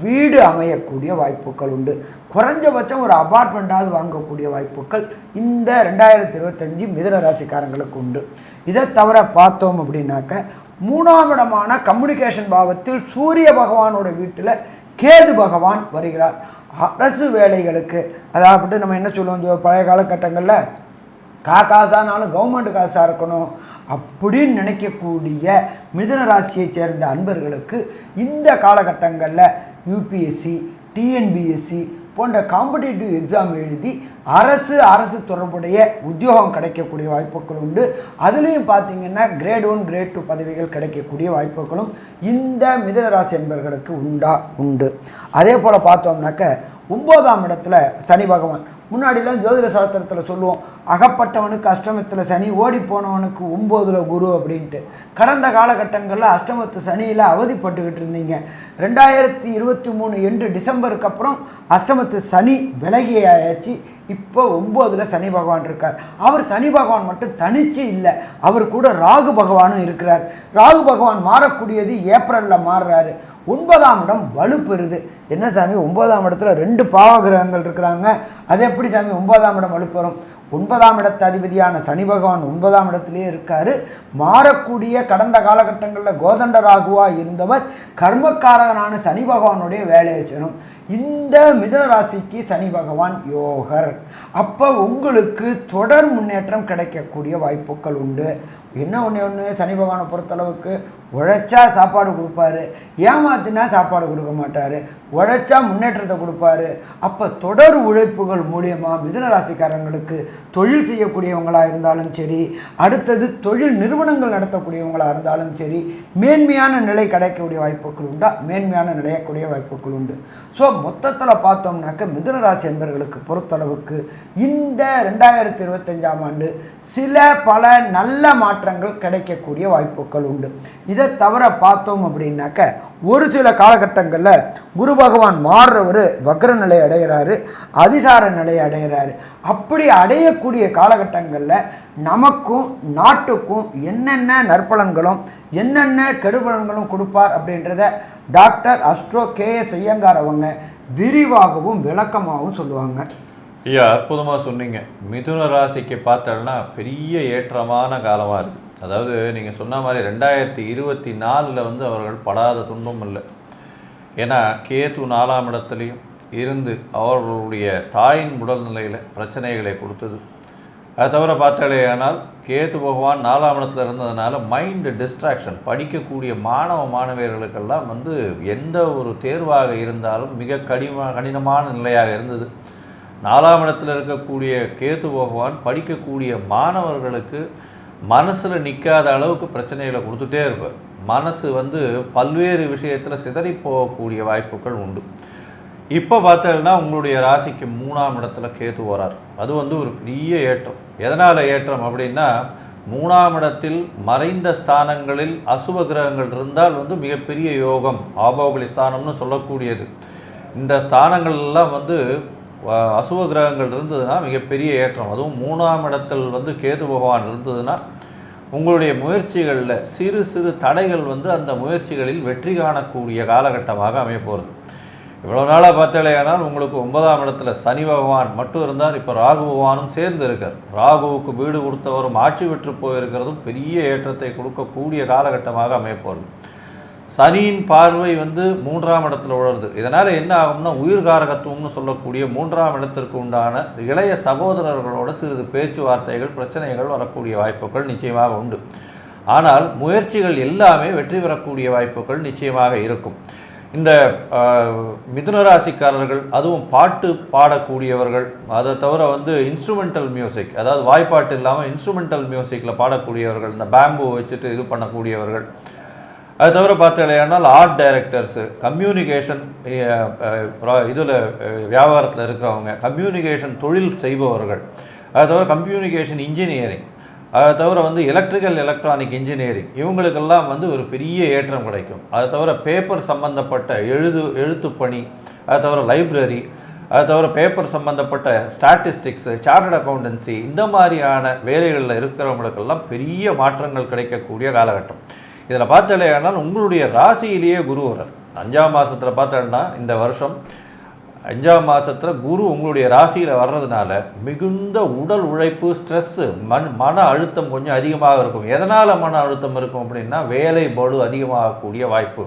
வீடு அமையக்கூடிய வாய்ப்புகள் உண்டு. குறைஞ்சபட்சம் ஒரு அபார்ட்மெண்ட்டாவது வாங்கக்கூடிய வாய்ப்புகள் இந்த 2025 மிதுன ராசிக்காரங்களுக்கு உண்டு. இதை தவிர பார்த்தோம் அப்படின்னாக்க 3ஆம் இடமான கம்யூனிகேஷன் பாவத்தில் சூரிய பகவானோட வீட்டில் கேது பகவான் வருகிறார். அரசு வேலைகளுக்கு, அதாவது நம்ம என்ன சொல்லுவோம், பழைய காலகட்டங்களில் காசானாலும் கவர்மெண்ட் காசாக இருக்கணும் அப்படின்னு நினைக்கக்கூடிய மிதுன ராசியை சேர்ந்த அன்பர்களுக்கு இந்த காலகட்டங்களில் யூபிஎஸ்சி, டிஎன்பிஎஸ்சி போன்ற காம்படிட்டிவ் எக்ஸாம் எழுதி அரசு தொடர்புடைய உத்தியோகம் கிடைக்கக்கூடிய வாய்ப்புகள் உண்டு. அதுலேயும் பார்த்தீங்கன்னா கிரேட் 1 கிரேட் 2 பதவிகள் கிடைக்கக்கூடிய வாய்ப்புகளும் இந்த மிதுன ராசி என்பவர்களுக்கு உண்டு. அதே போல் பார்த்தோம்னாக்க 9ஆம் இடத்துல சனி பகவான். முன்னாடிலாம் ஜோதிட சாஸ்திரத்தில் சொல்லுவோம், அகப்பட்டவனுக்கு அஷ்டமத்தில் சனி, ஓடி போனவனுக்கு 9ல் குரு அப்படின்ட்டு. கடந்த காலகட்டங்களில் அஷ்டமத்து சனியில் அவதிப்பட்டுக்கிட்டு இருந்தீங்க. 2023 என்று டிசம்பருக்கு அப்புறம் அஷ்டமத்து சனி விலகியாச்சு. இப்போ 9ல் சனி பகவான் இருக்கார். அவர் சனி பகவான் மட்டும் தனிச்சு இல்லை, அவர் கூட ராகு பகவானும் இருக்கிறார். ராகு பகவான் மாறக்கூடியது ஏப்ரலில் மாறுறாரு. 9ஆம் இடம் வலுப்பெறுது. என்ன சாமி 9ஆம் இடத்துல 2 பாவ கிரகங்கள் இருக்கிறாங்க, அது எப்படி சாமி 9ஆம் இடம் வலுப்பெறும்? 9ஆம் இடத்து அதிபதியான சனி பகவான் 9ஆம் இடத்துலேயே இருக்கார். மாறக்கூடிய கடந்த காலகட்டங்களில் கோதண்ட ராகுவாக இருந்தவர் கர்மக்காரகனான சனி பகவானுடைய வேலையை செய்யணும். இந்த மிதுன ராசிக்கு சனி பகவான் யோகர். அப்போ உங்களுக்கு தொடர் முன்னேற்றம் கிடைக்கக்கூடிய வாய்ப்புகள் உண்டு. என்ன ஒன்று சனி பகவானை பொறுத்தளவுக்கு உழைச்சா சாப்பாடு கொடுப்பாரு, ஏமாத்தினா சாப்பாடு கொடுக்க மாட்டார். உழைச்சா முன்னேற்றத்தை கொடுப்பாரு. அப்போ தொடர் உழைப்புகள் மூலியமாக மிதுன ராசிக்காரங்களுக்கு தொழில் செய்யக்கூடியவங்களாக இருந்தாலும் சரி, அடுத்தது தொழில் நிறுவனங்கள் நடத்தக்கூடியவங்களாக இருந்தாலும் சரி, மேன்மையான நிலை கிடைக்கக்கூடிய வாய்ப்புகள் உண்டா? மேன்மையான நிலையக்கூடிய வாய்ப்புகள் உண்டு. ஸோ மொத்தத்தில் பார்த்தோம்னாக்க மிதுன ராசி என்பவர்களுக்கு பொறுத்தளவுக்கு இந்த 2025ஆம் ஆண்டு சில பல நல்ல மாற்றங்கள் கிடைக்கக்கூடிய வாய்ப்புகள் உண்டு. இதை தவிர பார்த்தோம் அப்படின்னாக்க ஒரு சில காலகட்டங்களில் குரு பகவான் மாறுறவர் வக்ர நிலை அடைகிறாரு, அதிசார நிலை அடைகிறாரு. அப்படி அடையக்கூடிய காலகட்டங்களில் நமக்கும் நாட்டுக்கும் என்னென்ன நற்பலன்களும் என்னென்ன கெடுபலன்களும் கொடுப்பார் அப்படின்றத டாக்டர் அஸ்ட்ரோ KS ஐயங்கார் அவங்க விரிவாகவும் விளக்கமாகவும் சொல்லுவாங்க. ஐயா, அற்புதமாக சொன்னீங்க. மிதுன ராசிக்கு பார்த்தோம்னா பெரிய ஏற்றமான காலமாக இருக்குது. அதாவது நீங்கள் சொன்ன மாதிரி 2024 வந்து அவர்கள் படாத துன்பம் இல்லை. ஏன்னா கேது 4ஆம் இடத்துலையும் இருந்து அவர்களுடைய தாயின் உடல்நிலையில் பிரச்சனைகளை கொடுத்தது. அது தவிர பார்த்தாலேயானால் கேது பகவான் 4ஆம் இடத்துல இருந்ததுனால மைண்டு டிஸ்ட்ராக்ஷன், படிக்கக்கூடிய மாணவியர்களுக்கெல்லாம் வந்து எந்த ஒரு தேர்வாக இருந்தாலும் மிக கடினமான நிலையாக இருந்தது. 4ஆம் இடத்துல இருக்கக்கூடிய கேது பகவான் படிக்கக்கூடிய மாணவர்களுக்கு மனசில் நிற்காத அளவுக்கு பிரச்சனைகளை கொடுத்துட்டே இருப்பார். மனசு வந்து பல்வேறு விஷயத்தில் சிதறி போகக்கூடிய வாய்ப்புகள் உண்டு. இப்போ பார்த்தீங்கன்னா உங்களுடைய ராசிக்கு 3ஆம் இடத்துல கேது வரார். அது வந்து ஒரு பெரிய ஏற்றம். எதனால் ஏற்றம் அப்படின்னா, 3ஆம் இடத்தில் மறைந்த ஸ்தானங்களில் அசுப கிரகங்கள் இருந்தால் வந்து மிகப்பெரிய யோகம், ஆபோகலி ஸ்தானம்னு சொல்லக்கூடியது. இந்த ஸ்தானங்கள்லாம் வந்து அசுப கிரகங்கள் இருந்ததுன்னா மிகப்பெரிய ஏற்றம். அதுவும் 3ஆம் இடத்தில் வந்து கேது பகவான் இருந்ததுன்னா உங்களுடைய முயற்சிகளில் சிறு சிறு தடைகள் வந்து அந்த முயற்சிகளில் வெற்றி காணக்கூடிய காலகட்டமாக அமைய போகிறது. இவ்வளோ நாளாக பார்த்தாலேயானால் உங்களுக்கு 9ஆம் இடத்துல சனி பகவான் மட்டும் இருந்தால், இப்போ ராகு பகவானும் சேர்ந்து இருக்கார். ராகுவுக்கு வீடு கொடுத்தவரும் ஆட்சி பெற்று போயிருக்கிறதும் பெரிய ஏற்றத்தை கொடுக்கக்கூடிய காலகட்டமாக அமைய போகிறது. சனியின் பார்வை வந்து 3ஆம் இடத்துல உழருது. இதனால் என்ன ஆகும்னா, உயிர்காரகத்துவம்னு சொல்லக்கூடிய 3ஆம் இடத்திற்கு உண்டான இளைய சகோதரர்களோட சிறிது பேச்சுவார்த்தைகள் பிரச்சனைகள் வரக்கூடிய வாய்ப்புகள் நிச்சயமாக உண்டு. ஆனால் முயற்சிகள் எல்லாமே வெற்றி பெறக்கூடிய வாய்ப்புகள் நிச்சயமாக இருக்கும். இந்த மிதுன ராசிக்காரர்கள், அதுவும் பாட்டு பாடக்கூடியவர்கள், அதை தவிர வந்து இன்ஸ்ட்ருமெண்டல் மியூசிக், அதாவது வாய்ப்பாட்டு இல்லாமல் இன்ஸ்ட்ருமெண்டல் மியூசிக்கில் பாடக்கூடியவர்கள், இந்த பேம்பு வச்சுட்டு இது பண்ணக்கூடியவர்கள், அது தவிர பார்த்தாலேயானால் ஆர்ட் டைரக்டர்ஸு, கம்யூனிகேஷன் இதில் வியாபாரத்தில் இருக்கிறவங்க, கம்யூனிகேஷன் தொழில் செய்பவர்கள், அது தவிர கம்யூனிகேஷன் இன்ஜினியரிங், அதை தவிர வந்து எலக்ட்ரானிக் இன்ஜினியரிங், இவங்களுக்கெல்லாம் வந்து ஒரு பெரிய ஏற்றம் கிடைக்கும். அதை தவிர பேப்பர் சம்பந்தப்பட்ட எழுத்துப்பணி, அதை தவிர லைப்ரரி, அது தவிர பேப்பர் சம்பந்தப்பட்ட ஸ்டாட்டிஸ்டிக்ஸு, சார்ட்டர்ட் அக்கௌண்டன்சி, இந்த மாதிரியான வேலைகளில் இருக்கிறவங்களுக்கெல்லாம் பெரிய மாற்றங்கள் கிடைக்கக்கூடிய காலகட்டம். இதில் பார்த்தாலேயானால் உங்களுடைய ராசியிலேயே குரு வரார். 5ஆம் மாதத்தில் பார்த்தோன்னா இந்த வருஷம் 5ஆம் மாதத்தில் குரு உங்களுடைய ராசியில் வர்றதுனால மிகுந்த உடல் உழைப்பு, ஸ்ட்ரெஸ்ஸு, மன அழுத்தம் கொஞ்சம் அதிகமாக இருக்கும். எதனால் மன அழுத்தம் இருக்கும் அப்படின்னா, வேலை பளு அதிகமாகக்கூடிய வாய்ப்பு.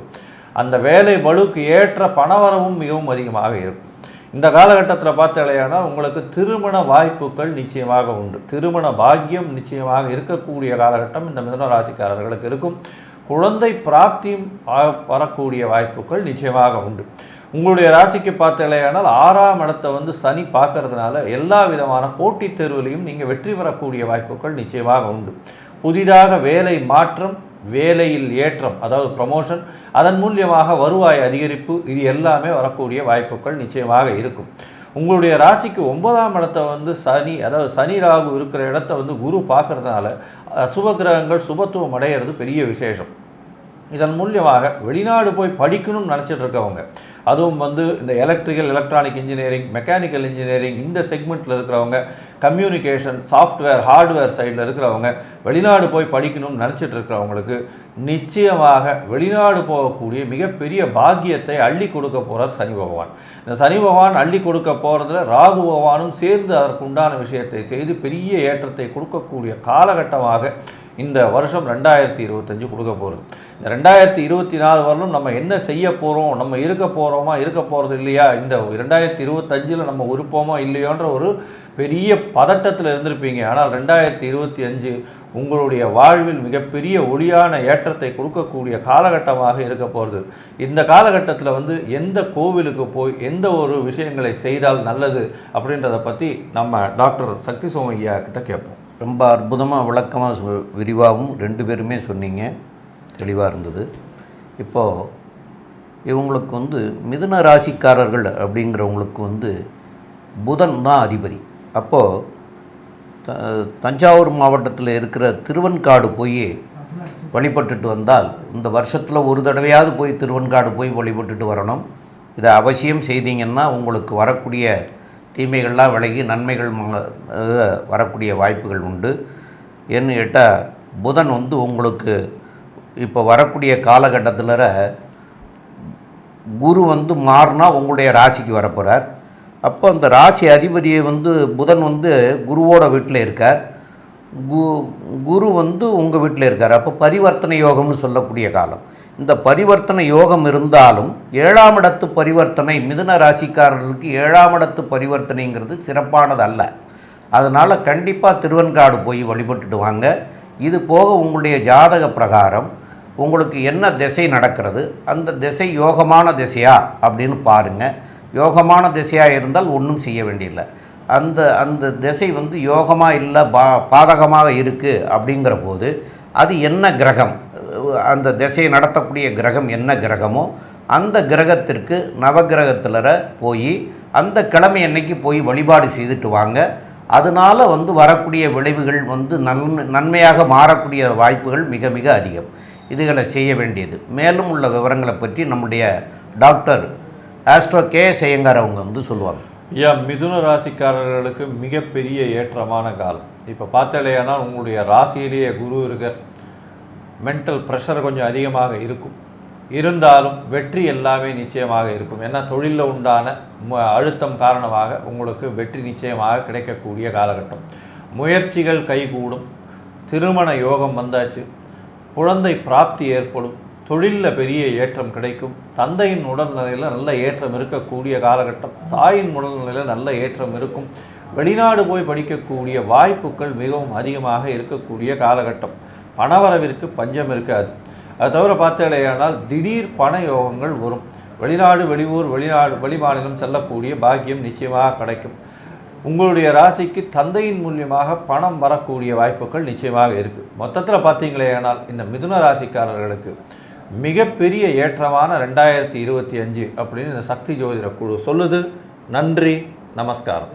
அந்த வேலை பளுக்கு ஏற்ற பணவரவும் மிகவும் அதிகமாக இருக்கும். இந்த காலகட்டத்தில் பார்த்தாலேயானால் உங்களுக்கு திருமண வாய்ப்புகள் நிச்சயமாக உண்டு. திருமண பாக்கியம் நிச்சயமாக இருக்கக்கூடிய காலகட்டம் இந்த மிதுன ராசிக்காரர்களுக்கு இருக்கும். குழந்தை பிராப்தியும் வரக்கூடிய வாய்ப்புகள் நிச்சயமாக உண்டு. உங்களுடைய ராசிக்கு பார்த்தீங்களேயானால் 6ஆம் இடத்தை வந்து சனி பார்க்கறதுனால எல்லா விதமான போட்டித் தேர்வுலையும் நீங்கள் வெற்றி பெறக்கூடிய வாய்ப்புகள் நிச்சயமாக உண்டு. புதிதாக வேலை மாற்றம், வேலையில் ஏற்றம், அதாவது ப்ரமோஷன், அதன் மூலியமாக வருவாய் அதிகரிப்பு, இது எல்லாமே வரக்கூடிய வாய்ப்புகள் நிச்சயமாக இருக்கும். உங்களுடைய ராசிக்கு 9ஆம் இடத்தை வந்து சனி, அதாவது சனி ராகு இருக்கிற இடத்த வந்து குரு பார்க்கறதுனால சுப கிரகங்கள் சுபத்துவம் அடைகிறது பெரிய விசேஷம். இதன் மூலியமாக வெளிநாடு போய் படிக்கணும்னு நினச்சிட்டு இருக்கவங்க, அதுவும் வந்து இந்த எலக்ட்ரானிக் இன்ஜினியரிங், மெக்கானிக்கல் இன்ஜினியரிங் இந்த செக்மெண்ட்டில் இருக்கிறவங்க, கம்யூனிகேஷன், சாஃப்ட்வேர், ஹார்ட்வேர் சைடில் இருக்கிறவங்க, வெளிநாடு போய் படிக்கணும்னு நினச்சிட்டு இருக்கிறவங்களுக்கு நிச்சயமாக வெளிநாடு போகக்கூடிய மிகப்பெரிய பாக்கியத்தை அள்ளி கொடுக்க போகிறார் சனி பகவான். இந்த சனி பகவான் அள்ளி கொடுக்க போகிறதுல ராகு பகவானும் சேர்ந்து அதற்கு உண்டான விஷயத்தை செய்து பெரிய ஏற்றத்தை கொடுக்கக்கூடிய காலகட்டமாக இந்த வருஷம் 2025 கொடுக்க போகிறது. இந்த 2024 வரலும் நம்ம என்ன செய்ய போகிறோம், நம்ம இருக்க போகிறது இல்லையா, இந்த 2025 நம்ம இருப்போமா இல்லையோன்ற ஒரு பெரிய பதட்டத்தில் இருந்திருப்பீங்க. ஆனால் 2025 உங்களுடைய வாழ்வில் மிகப்பெரிய ஒளியான ஏற்றத்தை கொடுக்கக்கூடிய காலகட்டமாக இருக்க போகிறது. இந்த காலகட்டத்தில் வந்து எந்த கோவிலுக்கு போய் எந்த ஒரு விஷயங்களை செய்தால் நல்லது அப்படின்றத பற்றி நம்ம டாக்டர் சக்தி சோமையா கிட்ட கேட்போம். ரொம்ப அற்புதமாக விளக்கமாக விரிவாகவும் 2 பேருமே சொன்னீங்க, தெளிவாக இருந்தது. இப்போது இவங்களுக்கு வந்து மிதுன ராசிக்காரர்கள் அப்படிங்கிறவங்களுக்கு வந்து புதன் தான் அதிபதி. அப்போது தஞ்சாவூர் மாவட்டத்தில் இருக்கிற திருவெண்காடு போய் வழிபட்டுட்டு வந்தால், இந்த வருஷத்தில் ஒரு தடவையாவது போய் திருவெண்காடு போய் வழிபட்டுட்டு வரணும். இதை அவசியம் செய்தீங்கன்னா உங்களுக்கு வரக்கூடிய தீமைகள்லாம் விலகி நன்மைகள் வரக்கூடிய வாய்ப்புகள் உண்டு. ஏன்னு கேட்டால் புதன் வந்து உங்களுக்கு இப்போ வரக்கூடிய காலகட்டத்தில் குரு வந்து மாறினா உங்களுடைய ராசிக்கு வரப்போகிறார். அப்போ அந்த ராசி அதிபதியை வந்து புதன் வந்து குருவோட வீட்டில் இருக்கார், குரு வந்து உங்கள் வீட்டில் இருக்கார். அப்போ பரிவர்த்தனை யோகம்னு சொல்லக்கூடிய காலம். இந்த பரிவர்த்தனை யோகம் இருந்தாலும் 7ஆம் இடத்து பரிவர்த்தனை மிதுன ராசிக்காரர்களுக்கு 7ஆம் இடத்து பரிவர்த்தனைங்கிறது சிறப்பானது அல்ல. அதனால் கண்டிப்பாக திருவெண்காடு போய் வழிபட்டுட்டு வாங்க. இது போக உங்களுடைய ஜாதக பிரகாரம் உங்களுக்கு என்ன திசை நடக்கிறது, அந்த திசை யோகமான திசையா அப்படின்னு பாருங்கள். யோகமான திசையாக இருந்தால் ஒன்றும் செய்ய வேண்டியதில்லை. அந்த திசை வந்து யோகமாக இல்லை பாதகமாக இருக்குது அப்படிங்கிற போது அது என்ன கிரகம், அந்த திசையை நடத்தக்கூடிய கிரகம் என்ன கிரகமோ அந்த கிரகத்திற்கு நவகிரகத்தில் போய் அந்த கிழமை அன்னைக்கு போய் வழிபாடு செய்துட்டு வாங்க. அதனால் வந்து வரக்கூடிய விளைவுகள் வந்து நன்மையாக மாறக்கூடிய வாய்ப்புகள் மிக மிக அதிகம். இதுகளை செய்ய வேண்டியது. மேலும் உள்ள விவரங்களை பற்றி நம்முடைய டாக்டர் ஆஸ்ட்ரோ கே.எஸ். ஐயங்கார் அவங்க வந்து சொல்லுவாங்க. மிதுன ராசிக்காரர்களுக்கு மிகப்பெரிய ஏற்றமான காலம். இப்போ பார்த்தாலேயானால் உங்களுடைய ராசியிலேயே குரு இருக்க, மென்டல் ப்ரெஷர் கொஞ்சம் அதிகமாக இருக்கும், இருந்தாலும் வெற்றி எல்லாமே நிச்சயமாக இருக்கும். ஏன்னா தொழிலில் உண்டான அழுத்தம் காரணமாக உங்களுக்கு வெற்றி நிச்சயமாக கிடைக்கக்கூடிய காலகட்டம். முயற்சிகள் கைகூடும், திருமண யோகம் வந்தாச்சு, குழந்தை பிராப்தி ஏற்படும், தொழிலில் பெரிய ஏற்றம் கிடைக்கும், தந்தையின் உடல்நிலையில் நல்ல ஏற்றம் இருக்கக்கூடிய காலகட்டம், தாயின் உடல்நிலையில் நல்ல ஏற்றம் இருக்கும், வெளிநாடு போய் படிக்கக்கூடிய வாய்ப்புகள் மிகவும் அதிகமாக இருக்கக்கூடிய காலகட்டம். பணவரவிற்கு பஞ்சம் இருக்காது. அது தவிர பார்த்தாலேயானால் திடீர் பண யோகங்கள் வரும். வெளிநாடு, வெளியூர், வெளிமாநிலம் செல்லக்கூடிய பாக்கியம் நிச்சயமாக கிடைக்கும். உங்களுடைய ராசிக்கு தந்தையின் மூலியமாக பணம் வரக்கூடிய வாய்ப்புகள் நிச்சயமாக இருக்குது. மொத்தத்தில் பார்த்தீங்களேயானால் இந்த மிதுன ராசிக்காரர்களுக்கு மிகப்பெரிய ஏற்றமான 2025 அப்படின்னு இந்த சக்தி ஜோதிட குழு சொல்லுது. நன்றி, நமஸ்காரம்.